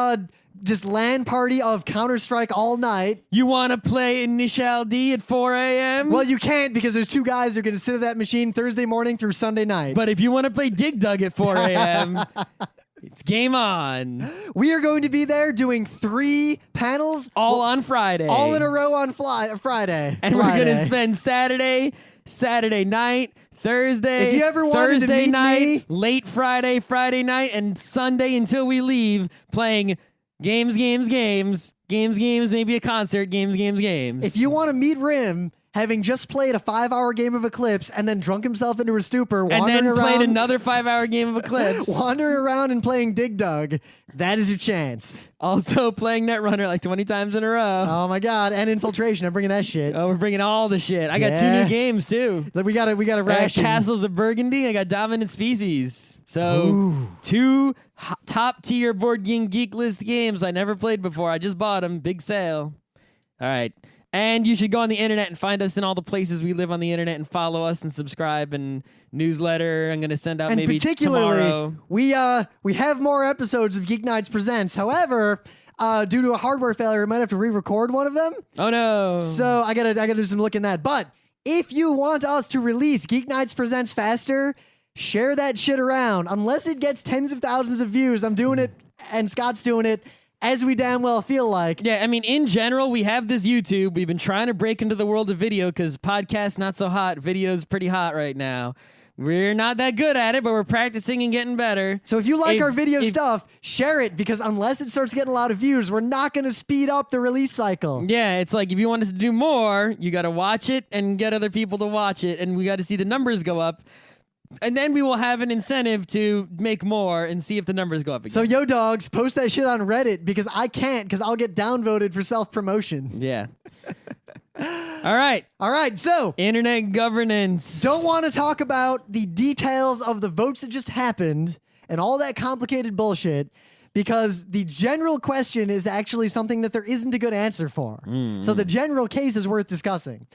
Speaker 1: just LAN party of Counter-Strike all night.
Speaker 2: You want to play Initial D at 4 a.m.?
Speaker 1: Well, you can't because there's two guys who are going to sit at that machine Thursday morning through Sunday night.
Speaker 2: But if you want to play Dig Dug at 4 a.m., it's game on.
Speaker 1: We are going to be there doing 3 panels
Speaker 2: All on Friday.
Speaker 1: all in a row on Friday.
Speaker 2: And we're going to
Speaker 1: Friday.
Speaker 2: spend Saturday night, Thursday,
Speaker 1: If you ever wanted to
Speaker 2: Thursday
Speaker 1: meet
Speaker 2: night,
Speaker 1: me-
Speaker 2: late Friday night, and Sunday until we leave playing games, maybe a concert, games.
Speaker 1: If you want to meet Rim, having just played a 5-hour game of Eclipse and then drunk himself into a stupor,
Speaker 2: and
Speaker 1: wandering
Speaker 2: then played
Speaker 1: around,
Speaker 2: another 5-hour game of Eclipse.
Speaker 1: wandering around and playing Dig Dug, that is your chance.
Speaker 2: Also playing Netrunner like 20 times in a row.
Speaker 1: Oh my God! And Infiltration, I'm bringing that shit.
Speaker 2: Oh, we're bringing all the shit. I got 2
Speaker 1: Yeah.
Speaker 2: new games too.
Speaker 1: We got
Speaker 2: I got
Speaker 1: ration.
Speaker 2: Castles of Burgundy. I got Dominant Species. So 2 top tier board game geek list games I never played before. I just bought them. Big sale. All right. And you should go on the internet and find us in all the places we live on the internet and follow us and subscribe and newsletter. I'm going to send out
Speaker 1: And
Speaker 2: maybe
Speaker 1: particularly,
Speaker 2: tomorrow.
Speaker 1: we have more episodes of Geeknights Presents. However, due to a hardware failure, we might have to re-record one of them.
Speaker 2: Oh no.
Speaker 1: So I gotta do some looking at that. But if you want us to release Geeknights Presents faster, share that shit around. Unless it gets tens of thousands of views, I'm doing it, and Scott's doing it as we damn well feel like.
Speaker 2: Yeah, I mean, in general, we have this YouTube. We've been trying to break into the world of video because podcast not so hot. Video's pretty hot right now. We're not that good at it, but we're practicing and getting better.
Speaker 1: So if you like our video stuff, share it, because unless it starts getting a lot of views, we're not going to speed up the release cycle.
Speaker 2: Yeah, it's like if you want us to do more, you got to watch it and get other people to watch it, and we got to see the numbers go up. And then we will have an incentive to make more and see if the numbers go up again.
Speaker 1: So, yo, dogs, post that shit on Reddit, because I can't, because I'll get downvoted for self-promotion.
Speaker 2: Yeah. All right.
Speaker 1: So
Speaker 2: Internet governance.
Speaker 1: don't want to talk about the details of the votes that just happened and all that complicated bullshit, because the general question is actually something that there isn't a good answer for. So the general case is worth discussing.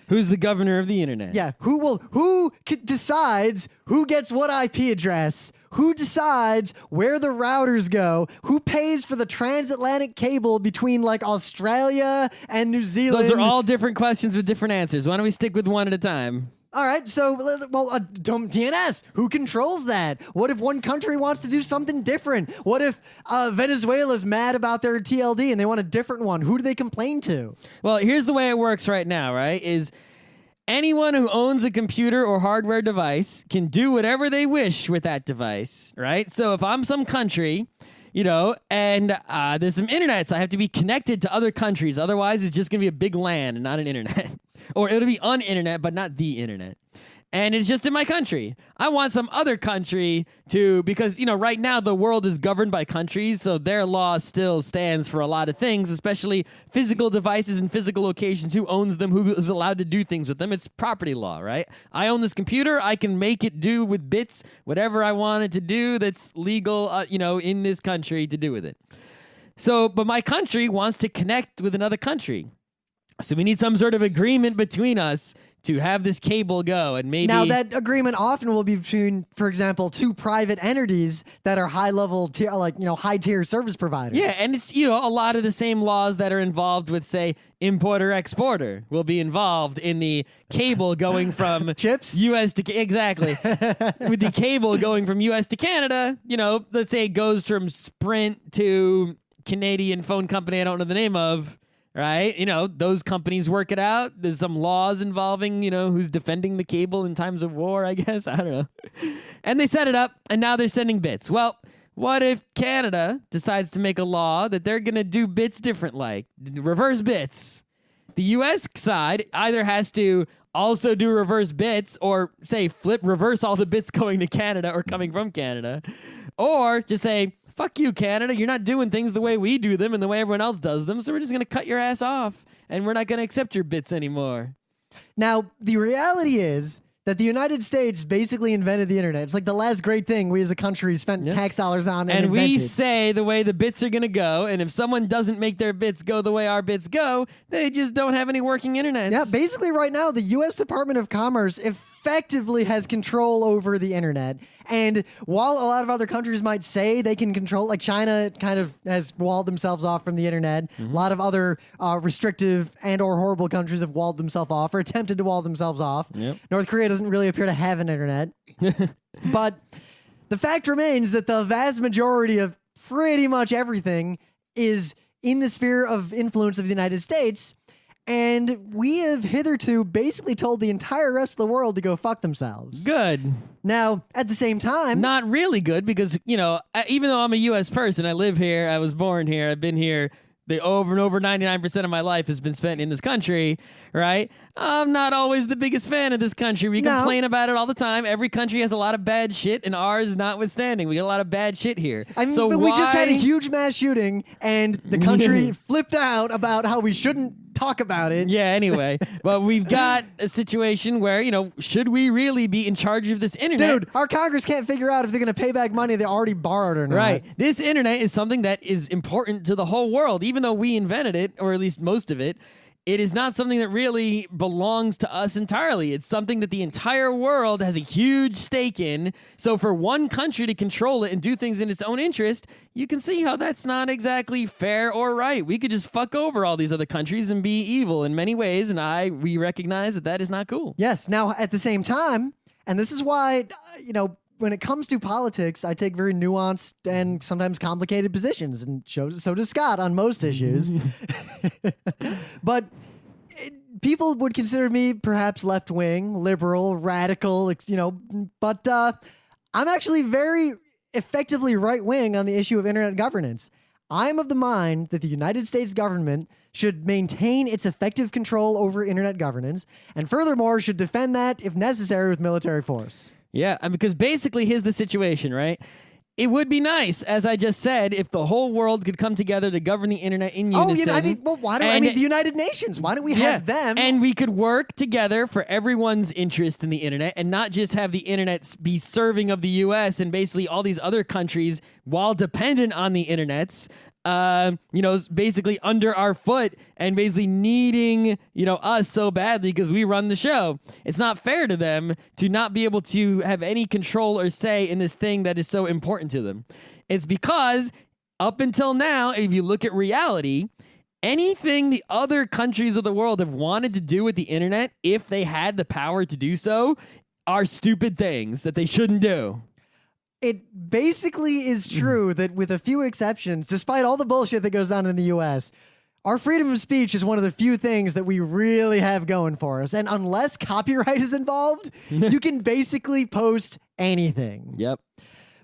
Speaker 2: Who's the governor of the internet?
Speaker 1: Yeah, who decides who gets what IP address? Who decides where the routers go? Who pays for the transatlantic cable between like Australia and New Zealand?
Speaker 2: Those are all different questions with different answers. Why don't we stick with one at a time?
Speaker 1: All right, so, DNS, who controls that? What if one country wants to do something different? What if Venezuela's mad about their TLD and they want a different one? Who do they complain to?
Speaker 2: Well, here's the way it works right now, right? Is anyone who owns a computer or hardware device can do whatever they wish with that device, right? So if I'm some country, and there's some internet, so I have to be connected to other countries. Otherwise, it's just going to be a big LAN and not an internet. Or it'll be on internet, but not the internet. And it's just in my country. I want some other country because, right now the world is governed by countries, so their law still stands for a lot of things, especially physical devices and physical locations. Who owns them? Who is allowed to do things with them? It's property law, right? I own this computer. I can make it do with bits whatever I want it to do that's legal, in this country to do with it. So, but my country wants to connect with another country. So we need some sort of agreement between us to have this cable go, and maybe...
Speaker 1: Now, that agreement often will be between, for example, two private entities that are high-level, high-tier service providers.
Speaker 2: Yeah, and it's, a lot of the same laws that are involved with, say, importer-exporter will be involved in the cable going from...
Speaker 1: Chips?
Speaker 2: U.S. to... Exactly. With the cable going from U.S. to Canada, let's say it goes from Sprint to Canadian phone company I don't know the name of... Right? Those companies work it out. There's some laws involving, who's defending the cable in times of war, I guess. I don't know. And they set it up, and now they're sending bits. Well, what if Canada decides to make a law that they're going to do bits different, like reverse bits? The U.S. side either has to also do reverse bits or, say, reverse all the bits going to Canada or coming from Canada, or just say, fuck you, Canada. You're not doing things the way we do them and the way everyone else does them, so we're just going to cut your ass off, and we're not going to accept your bits anymore.
Speaker 1: Now, the reality is that the United States basically invented the internet. It's like the last great thing we as a country spent tax dollars on and
Speaker 2: we
Speaker 1: invented.
Speaker 2: say the way the bits are going to go, and if someone doesn't make their bits go the way our bits go, they just don't have any working internet.
Speaker 1: Yeah, basically right now, the U.S. Department of Commerce effectively has control over the internet. And while a lot of other countries might say they can control, like China kind of has walled themselves off from the internet. A lot of other restrictive and or horrible countries have walled themselves off or attempted to wall themselves off.
Speaker 2: Yep.
Speaker 1: North Korea doesn't really appear to have an internet. But the fact remains that the vast majority of pretty much everything is in the sphere of influence of the United States. And we have hitherto basically told the entire rest of the world to go fuck themselves.
Speaker 2: Good.
Speaker 1: Now, at the same time...
Speaker 2: Not really good because, even though I'm a U.S. person, I live here, I was born here, I've been here, the over and over 99% of my life has been spent in this country, right? I'm not always the biggest fan of this country. We complain about it all the time. Every country has a lot of bad shit, and ours notwithstanding. We got a lot of bad shit here.
Speaker 1: I mean, but we just had a huge mass shooting, and the country flipped out about how we shouldn't talk about it.
Speaker 2: Yeah, anyway. Well, we've got a situation where, should we really be in charge of this internet?
Speaker 1: Dude, our Congress can't figure out if they're going to pay back money they already borrowed or not.
Speaker 2: Right. This internet is something that is important to the whole world. Even though we invented it, or at least most of it, it is not something that really belongs to us entirely. It's something that the entire world has a huge stake in. So for one country to control it and do things in its own interest, you can see how that's not exactly fair or right. We could just fuck over all these other countries and be evil in many ways, and we recognize that is not cool.
Speaker 1: Yes. Now, at the same time, and this is why, when it comes to politics, I take very nuanced and sometimes complicated positions, and so does Scott on most issues. But people would consider me perhaps left-wing, liberal, radical, but I'm actually very effectively right-wing on the issue of internet governance. I'm of the mind that the United States government should maintain its effective control over internet governance, and furthermore should defend that if necessary with military force.
Speaker 2: Yeah, because basically here's the situation, right? It would be nice, as I just said, if the whole world could come together to govern the internet in unison.
Speaker 1: Oh, the United Nations. Why don't we have them?
Speaker 2: And we could work together for everyone's interest in the internet and not just have the internet be serving of the U.S. and basically all these other countries while dependent on the internets. Basically under our foot and basically needing, us so badly because we run the show. It's not fair to them to not be able to have any control or say in this thing that is so important to them. It's because up until now, if you look at reality, anything the other countries of the world have wanted to do with the internet, if they had the power to do so, are stupid things that they shouldn't do.
Speaker 1: It basically is true that with a few exceptions, despite all the bullshit that goes on in the US, our freedom of speech is one of the few things that we really have going for us. And unless copyright is involved, you can basically post anything.
Speaker 2: Yep.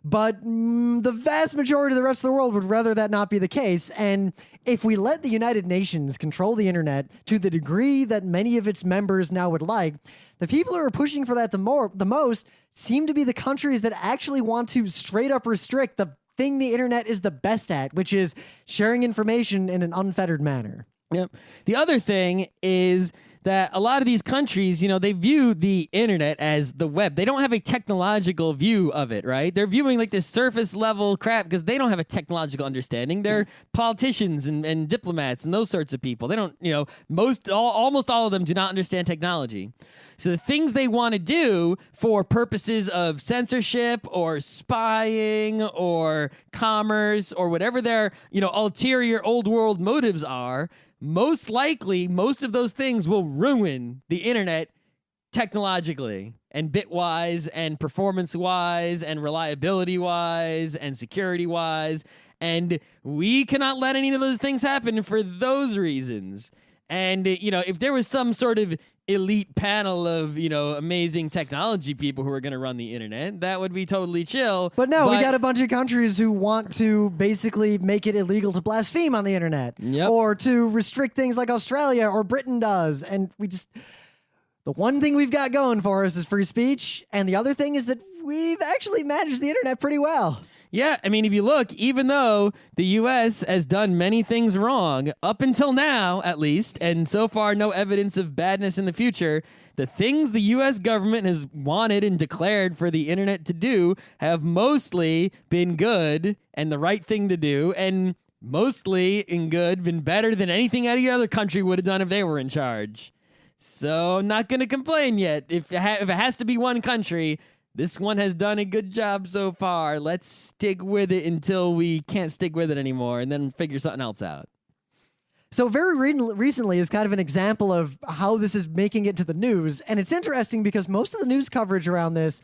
Speaker 1: But the vast majority of the rest of the world would rather that not be the case. And if we let the United Nations control the internet to the degree that many of its members now would like, the people who are pushing for that the most seem to be the countries that actually want to straight up restrict the thing the internet is the best at, which is sharing information in an unfettered manner.
Speaker 2: Yep. The other thing is that a lot of these countries, they view the internet as the web. They don't have a technological view of it, right? They're viewing like this surface level crap because they don't have a technological understanding. They're politicians and diplomats and those sorts of people. They don't, almost all of them do not understand technology. So the things they want to do for purposes of censorship or spying or commerce or whatever their, ulterior old world motives are, most likely, most of those things will ruin the internet technologically and bit-wise and performance-wise and reliability-wise and security-wise. And we cannot let any of those things happen for those reasons. And, if there was some sort of elite panel of, amazing technology people who are going to run the internet, that would be totally chill.
Speaker 1: But no, we got a bunch of countries who want to basically make it illegal to blaspheme on the internet.
Speaker 2: Yep.
Speaker 1: Or to restrict things like Australia or Britain does. And the one thing we've got going for us is free speech. And the other thing is that we've actually managed the internet pretty well.
Speaker 2: Yeah, I mean, if you look, even though the U.S. has done many things wrong, up until now, at least, and so far no evidence of badness in the future, the things the U.S. government has wanted and declared for the internet to do have mostly been good and the right thing to do, and mostly in good, been better than anything any other country would have done if they were in charge. So I'm not going to complain yet. If it has to be one country, this one has done a good job so far. Let's stick with it until we can't stick with it anymore and then figure something else out.
Speaker 1: So very recently is kind of an example of how this is making it to the news. And it's interesting because most of the news coverage around this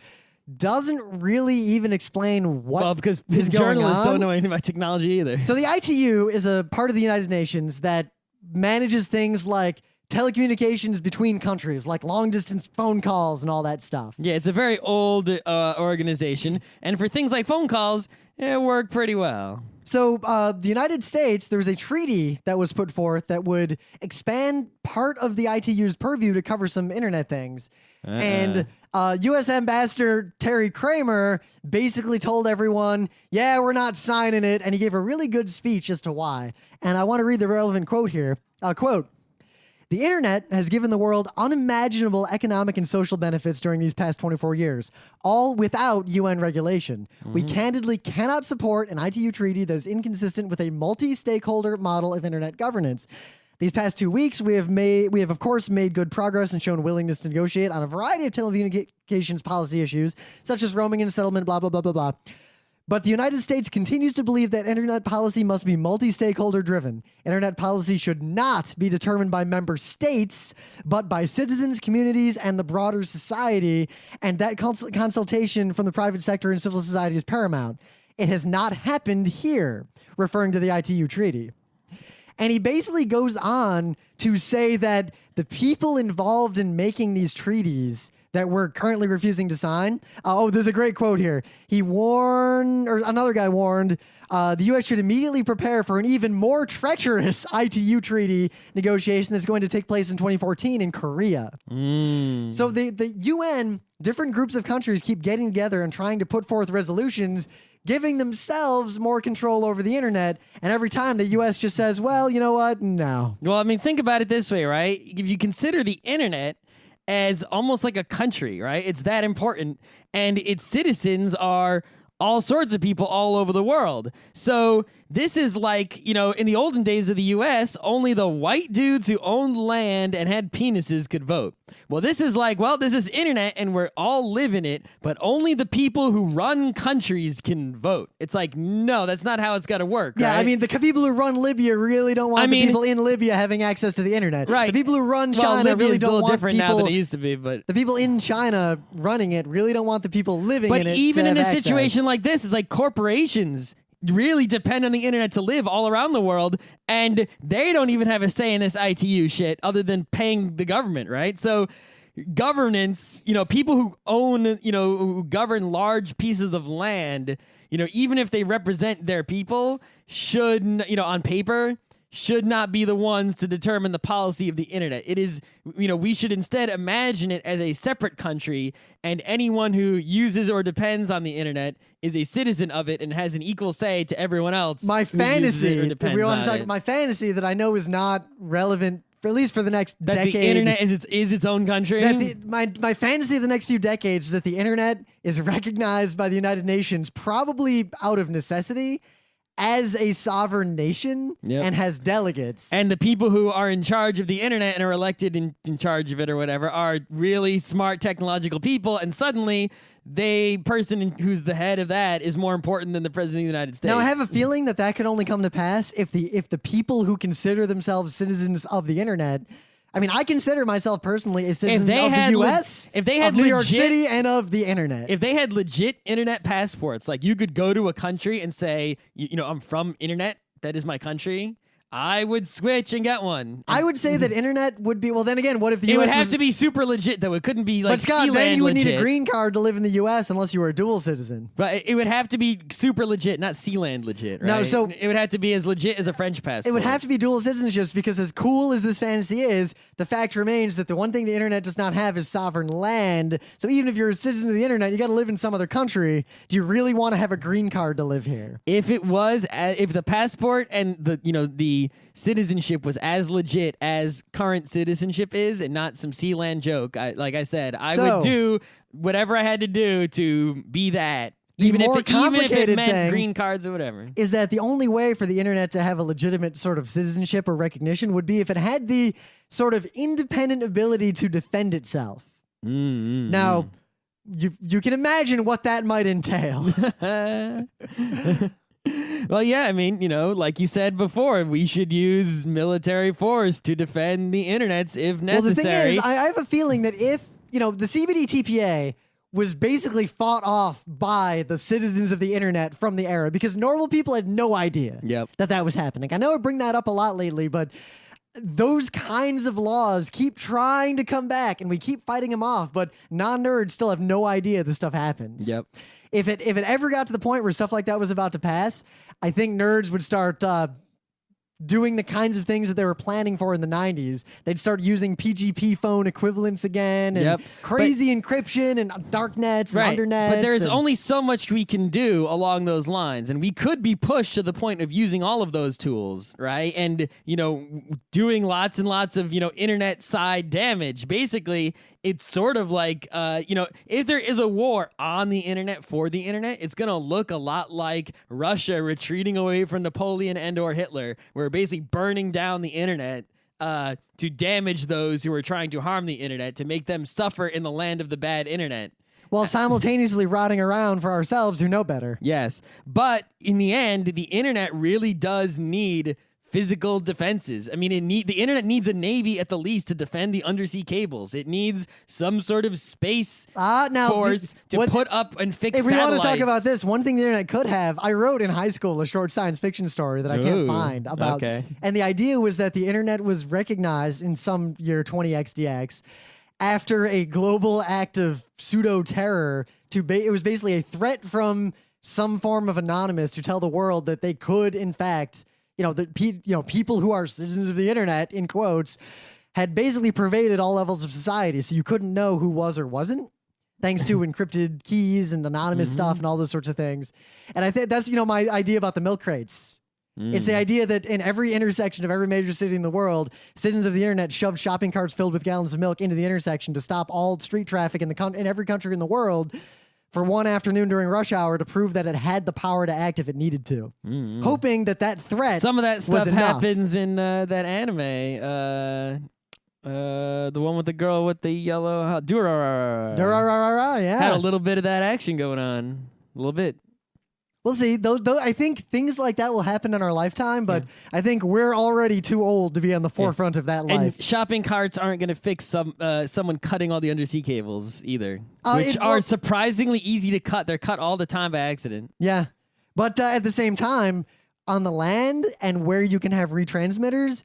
Speaker 1: doesn't really even explain what
Speaker 2: because
Speaker 1: is going
Speaker 2: journalists
Speaker 1: on.
Speaker 2: don't know anything about technology either.
Speaker 1: So the ITU is a part of the United Nations that manages things like telecommunications between countries, like long-distance phone calls and all that stuff.
Speaker 2: Yeah, it's a very old organization, and for things like phone calls, it worked pretty well.
Speaker 1: So the United States, there was a treaty that was put forth that would expand part of the ITU's purview to cover some internet things. And U.S. Ambassador Terry Kramer basically told everyone, yeah, we're not signing it, and he gave a really good speech as to why. And I want to read the relevant quote here. Quote, "The internet has given the world unimaginable economic and social benefits during these past 24 years, all without UN regulation. We candidly cannot support an ITU treaty that is inconsistent with a multi-stakeholder model of internet governance. These past 2 weeks, we have of course made good progress and shown willingness to negotiate on a variety of telecommunications policy issues, such as roaming and settlement, blah, blah, blah, blah, blah. But the United States continues to believe that internet policy must be multi-stakeholder driven. Internet policy should not be determined by member states, but by citizens, communities, and the broader society. And that consultation from the private sector and civil society is paramount. It has not happened here, referring to the ITU treaty. And he basically goes on to say that the people involved in making these treaties that we're currently refusing to sign. There's a great quote here. Another guy warned, the U.S. should immediately prepare for an even more treacherous ITU treaty negotiation that's going to take place in 2014 in Korea. So the UN, different groups of countries keep getting together and trying to put forth resolutions giving themselves more control over the internet, and every time the U.S. just says, well, you know what? No.
Speaker 2: Well, I mean, think about it this way, right? If you consider the internet as almost like a country, right? It's that important, and its citizens are all sorts of people all over the world. So this is like, in the olden days of the U.S., only the white dudes who owned land and had penises could vote. Well, this is like, this is internet and we're all living it, but only the people who run countries can vote. It's like, no, that's not how it's got to work.
Speaker 1: Yeah,
Speaker 2: right?
Speaker 1: I mean, the people who run Libya really don't want the people in Libya having access to the internet.
Speaker 2: Right.
Speaker 1: The people who run China
Speaker 2: Libya's
Speaker 1: really
Speaker 2: a
Speaker 1: don't
Speaker 2: little
Speaker 1: want
Speaker 2: different
Speaker 1: people.
Speaker 2: now than it used to be, but
Speaker 1: The people in China running it really don't want the people living
Speaker 2: but
Speaker 1: in it.
Speaker 2: even
Speaker 1: to
Speaker 2: in a
Speaker 1: have access.
Speaker 2: situation like this, it's like corporations really depend on the internet to live all around the world, and they don't even have a say in this ITU shit other than paying the government, right? So governance, people who own, who govern large pieces of land, even if they represent their people, should, on paper, should not be the ones to determine the policy of the internet. It is, we should instead imagine it as a separate country, and anyone who uses or depends on the internet is a citizen of it and has an equal say to everyone else.
Speaker 1: My
Speaker 2: who uses it or
Speaker 1: fantasy,
Speaker 2: depends
Speaker 1: if we want
Speaker 2: on
Speaker 1: to talk,
Speaker 2: it.
Speaker 1: my fantasy that I know is not relevant, for at least for the next
Speaker 2: That
Speaker 1: decade.
Speaker 2: the internet is its own country.
Speaker 1: That my fantasy of the next few decades is that the internet is recognized by the United Nations, probably out of necessity, as a sovereign nation and has delegates.
Speaker 2: And the people who are in charge of the internet and are elected in charge of it or whatever are really smart technological people, and suddenly the person who's the head of that is more important than the president of the United States.
Speaker 1: Now, I have a feeling that could only come to pass if the people who consider themselves citizens of the internet. I mean, I consider myself personally a citizen of the U.S.,
Speaker 2: if they had
Speaker 1: of New York
Speaker 2: legit-
Speaker 1: City, and of the internet.
Speaker 2: If they had legit internet passports, like you could go to a country and say, I'm from internet, that is my country, I would switch and get one.
Speaker 1: I would say that internet would be, well, then again, what if the
Speaker 2: It
Speaker 1: U.S.
Speaker 2: would have
Speaker 1: was,
Speaker 2: to be super legit, though. It couldn't be like
Speaker 1: but Scott,
Speaker 2: Sealand
Speaker 1: then you would need a
Speaker 2: legit.
Speaker 1: green card to live in the U.S. unless you were a dual citizen.
Speaker 2: But it would have to be super legit, not Sealand legit, right?
Speaker 1: No, so-
Speaker 2: it would have to be as legit as a French passport.
Speaker 1: It would have to be dual citizenships because as cool as this fantasy is, the fact remains that the one thing the internet does not have is sovereign land. So even if you're a citizen of the internet, you got to live in some other country. Do you really want to have a green card to live here?
Speaker 2: If it was, if the passport and the citizenship was as legit as current citizenship is, and not some Sealand joke, like I said, I would do whatever I had to do to be that. Even if it meant green cards or whatever.
Speaker 1: Is that the only way for the internet to have a legitimate sort of citizenship or recognition would be if it had the sort of independent ability to defend itself. Now, you can imagine what that might entail.
Speaker 2: Well, yeah, I mean, like you said before, we should use military force to defend the internets if necessary.
Speaker 1: Well, the thing is, I have a feeling that if, the CBD TPA was basically fought off by the citizens of the internet from the era because normal people had no idea that was happening. I know I bring that up a lot lately, but those kinds of laws keep trying to come back and we keep fighting them off, but non-nerds still have no idea this stuff happens.
Speaker 2: Yep.
Speaker 1: If it ever got to the point where stuff like that was about to pass, I think nerds would start doing the kinds of things that they were planning for in the 90s. They'd start using PGP phone equivalents again and crazy encryption and darknets and undernets.
Speaker 2: But there's only so much we can do along those lines, and we could be pushed to the point of using all of those tools, right? And, doing lots and lots of, internet side damage. Basically, it's sort of like, if there is a war on the internet for the internet, it's going to look a lot like Russia retreating away from Napoleon and or Hitler. We're basically burning down the internet to damage those who are trying to harm the internet, to make them suffer in the land of the bad internet.
Speaker 1: while simultaneously rotting around for ourselves who know better.
Speaker 2: Yes. But in the end, the internet really does need physical defenses. I mean, the internet needs a navy at the least to defend the undersea cables. It needs some sort of space force to put up and fix
Speaker 1: If we
Speaker 2: satellites.
Speaker 1: want to talk about this, one thing the internet could have, I wrote in high school a short science fiction story that I can't find about.
Speaker 2: Okay.
Speaker 1: And the idea was that the internet was recognized in some year 20xdx after a global act of pseudo-terror. It was basically a threat from some form of anonymous to tell the world that they could, in fact, people who are citizens of the internet, in quotes, had basically pervaded all levels of society. So you couldn't know who was or wasn't, thanks to encrypted keys and anonymous stuff and all those sorts of things. And I think that's, my idea about the milk crates. It's the idea that in every intersection of every major city in the world, citizens of the internet shoved shopping carts filled with gallons of milk into the intersection to stop all street traffic in every country in the world for one afternoon during rush hour to prove that it had the power to act if it needed to. Hoping that threat
Speaker 2: Some of that stuff
Speaker 1: was enough.
Speaker 2: happens in that anime. The one with the girl with the yellow...
Speaker 1: Durararara, yeah.
Speaker 2: Had a little bit of that action going on. A little bit.
Speaker 1: We'll see. Though I think things like that will happen in our lifetime, but I think we're already too old to be on the forefront of that life.
Speaker 2: And shopping carts aren't going to fix someone cutting all the undersea cables either, which are surprisingly easy to cut. They're cut all the time by accident.
Speaker 1: Yeah. But at the same time, on the land and where you can have retransmitters,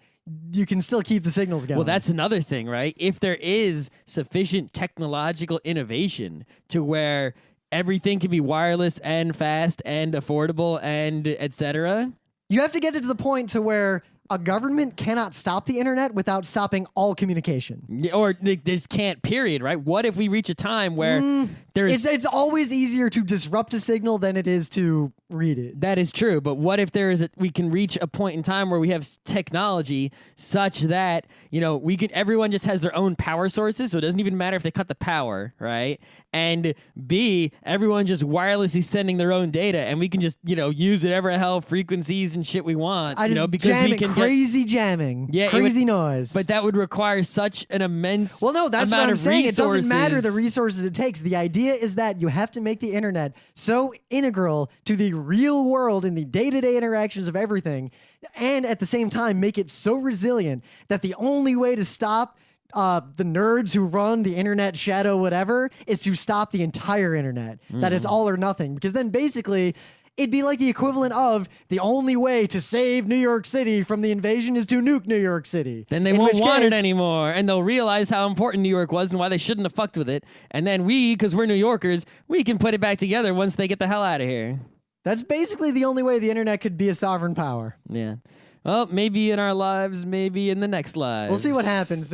Speaker 1: you can still keep the signals going.
Speaker 2: Well, that's another thing, right? If there is sufficient technological innovation to where everything can be wireless and fast and affordable and etc.
Speaker 1: You have to get it to the point to where a government cannot stop the internet without stopping all communication.
Speaker 2: Or they just can't, period, right? What if we reach a time where there's...
Speaker 1: It's always easier to disrupt a signal than it is to read it.
Speaker 2: That is true, but what if we can reach a point in time where we have technology such that, everyone just has their own power sources, so it doesn't even matter if they cut the power, right? And B, everyone just wirelessly sending their own data, and we can just, use whatever hell frequencies and shit we want, because we can
Speaker 1: crazy jamming, crazy noise.
Speaker 2: But that would require such an immense
Speaker 1: Well, no, that's
Speaker 2: amount
Speaker 1: what I'm
Speaker 2: of
Speaker 1: saying.
Speaker 2: resources.
Speaker 1: It doesn't matter the resources it takes. The idea is that you have to make the internet so integral to the real world in the day-to-day interactions of everything, and at the same time make it so resilient that the only way to stop the nerds who run the internet shadow whatever is to stop the entire internet. That is all or nothing, because then basically it'd be like the equivalent of the only way to save New York City from the invasion is to nuke New York City.
Speaker 2: Then they won't want it anymore, and they'll realize how important New York was and why they shouldn't have fucked with it. And then because we're New Yorkers, we can put it back together once they get the hell out of here.
Speaker 1: That's basically the only way the internet could be a sovereign power.
Speaker 2: Yeah. Well, maybe in our lives, maybe in the next lives.
Speaker 1: We'll see what happens.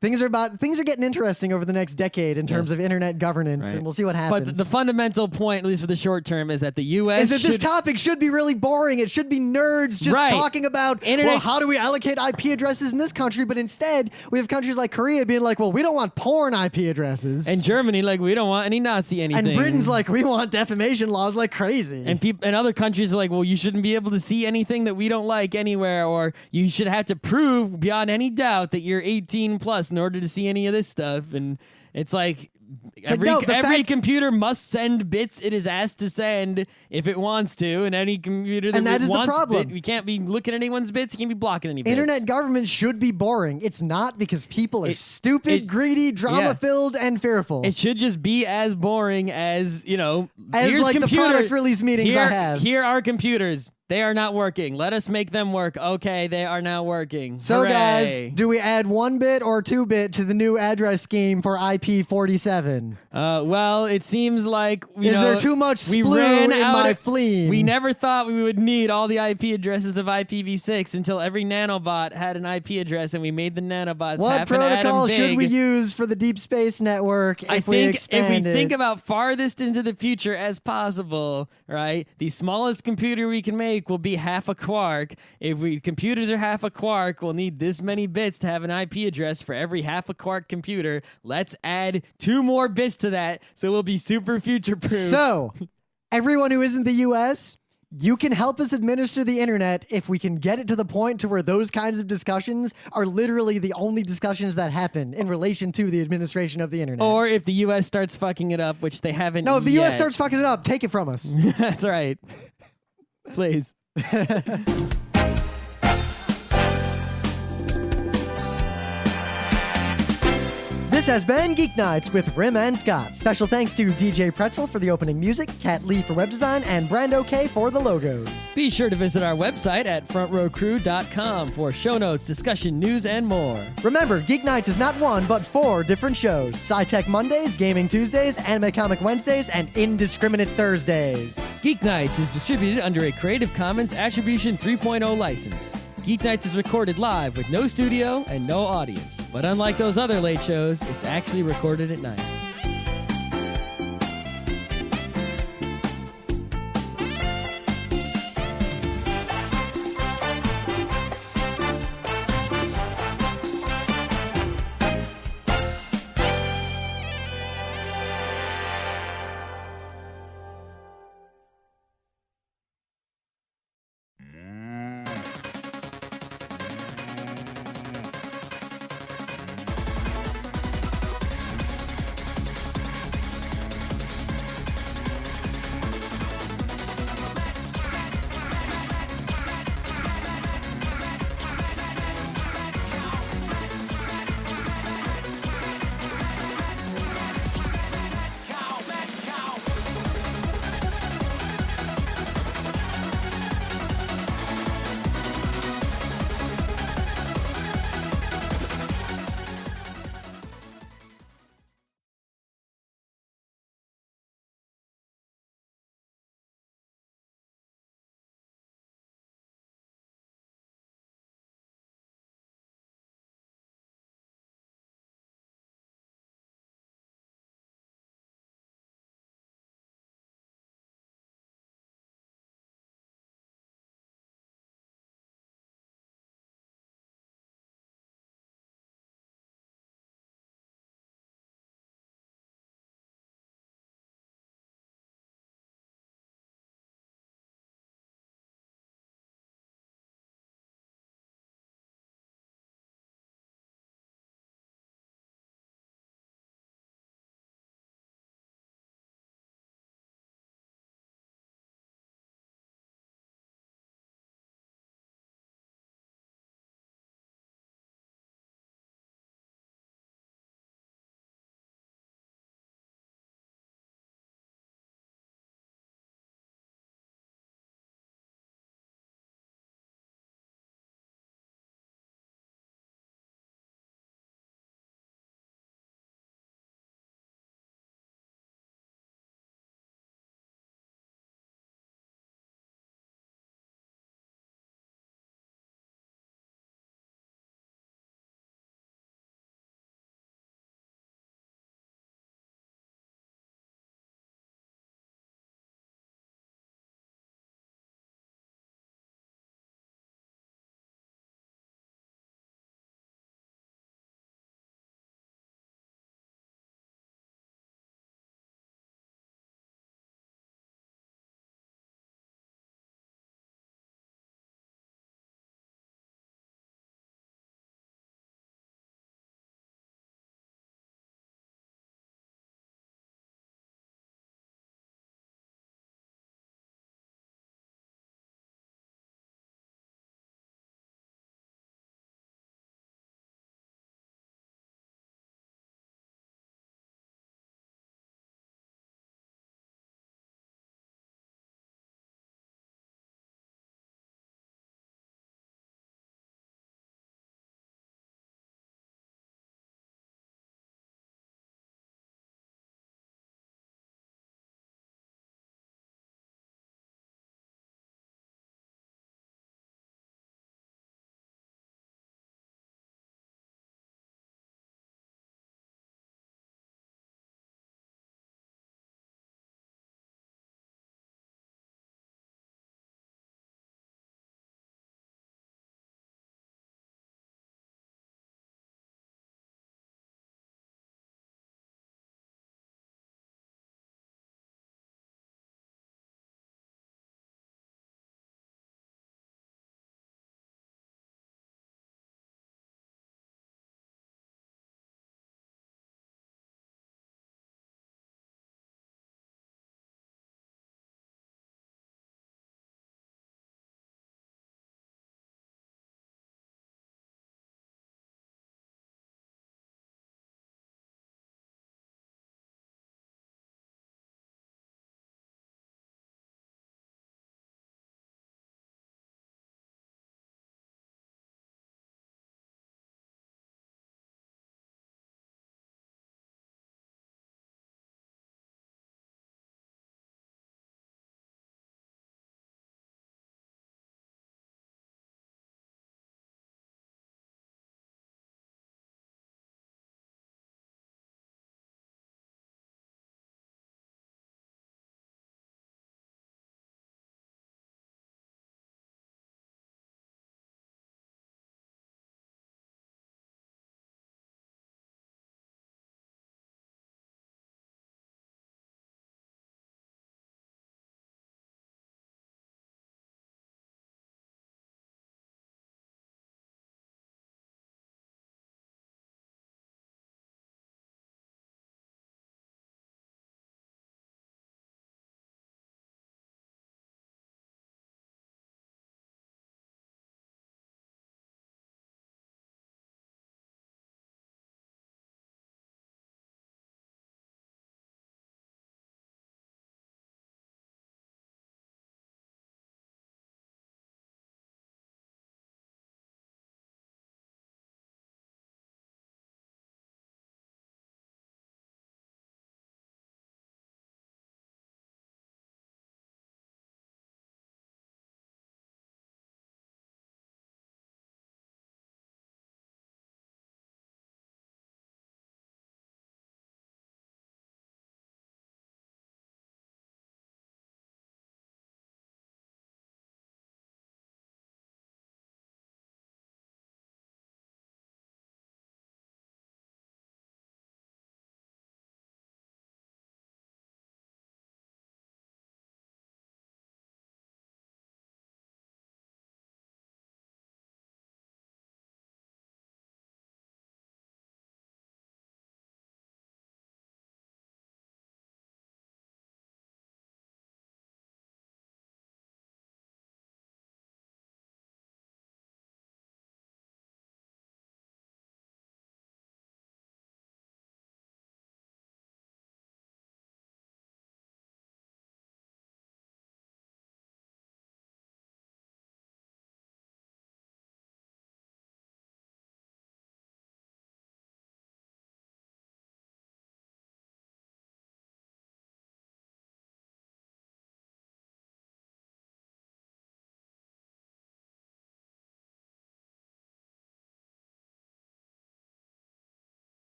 Speaker 1: Things are getting interesting over the next decade in terms of internet governance, and we'll see what happens.
Speaker 2: But the fundamental point, at least for the short term, is that the U.S.
Speaker 1: is that this topic should be really boring. It should be nerds just talking about, well, how do we allocate IP addresses in this country? But instead, we have countries like Korea being like, well, we don't want porn IP addresses.
Speaker 2: And Germany, like, we don't want any Nazi anything.
Speaker 1: And Britain's like, we want defamation laws like crazy.
Speaker 2: And other countries are like, well, you shouldn't be able to see anything that we don't like anywhere, or you should have to prove beyond any doubt that you're 18 plus in order to see any of this stuff. And it's like every computer must send bits it is asked to send if it wants to, and any computer that
Speaker 1: is the problem.
Speaker 2: We can't be looking at anyone's bits. You can't be blocking any bits.
Speaker 1: Internet government should be boring. It's not, because people are stupid, greedy, drama-filled, and fearful.
Speaker 2: It should just be as boring as,
Speaker 1: as like the product release meetings I have.
Speaker 2: Here are computers. They are not working. Let us make them work. Okay, they are now working.
Speaker 1: So,
Speaker 2: Hooray.
Speaker 1: guys, do we add 1-bit or 2-bit to the new address scheme for IP47?
Speaker 2: Well, it seems like
Speaker 1: is there too much sploo in my fleam?
Speaker 2: We never thought we would need all the IP addresses of IPv6 until every nanobot had an IP address, and we made the nanobots.
Speaker 1: What
Speaker 2: half an atom
Speaker 1: protocol
Speaker 2: big.
Speaker 1: should we use for the deep space network if we expand
Speaker 2: If we think about farthest into the future as possible, right? The smallest computer we can make will be half a quark. If computers are half a quark, we'll need this many bits to have an IP address for every half a quark computer. Let's add 2 more bits to that, so we'll be super future proof.
Speaker 1: So, everyone who isn't the US, You can help us administer the internet if we can get it to the point to where those kinds of discussions are literally the only discussions that happen in relation to the administration of the internet.
Speaker 2: Or if the U.S. starts fucking it up, which they haven't.
Speaker 1: No, if the
Speaker 2: yet.
Speaker 1: U.S. starts fucking it up, take it from us.
Speaker 2: That's right. Please.
Speaker 1: This has been Geeknights with Rim and Scott. Special thanks to DJ Pretzel for the opening music, Kat Lee for web design, and Brando K for the logos.
Speaker 2: Be sure to visit our website at frontrowcrew.com for show notes, discussion, news, and more.
Speaker 1: Remember, Geeknights is not one, but 4 different shows. Sci-Tech Mondays, Gaming Tuesdays, Anime Comic Wednesdays, and Indiscriminate Thursdays.
Speaker 2: Geeknights is distributed under a Creative Commons Attribution 3.0 license. Geeknights is recorded live with no studio and no audience. But unlike those other late shows, it's actually recorded at night.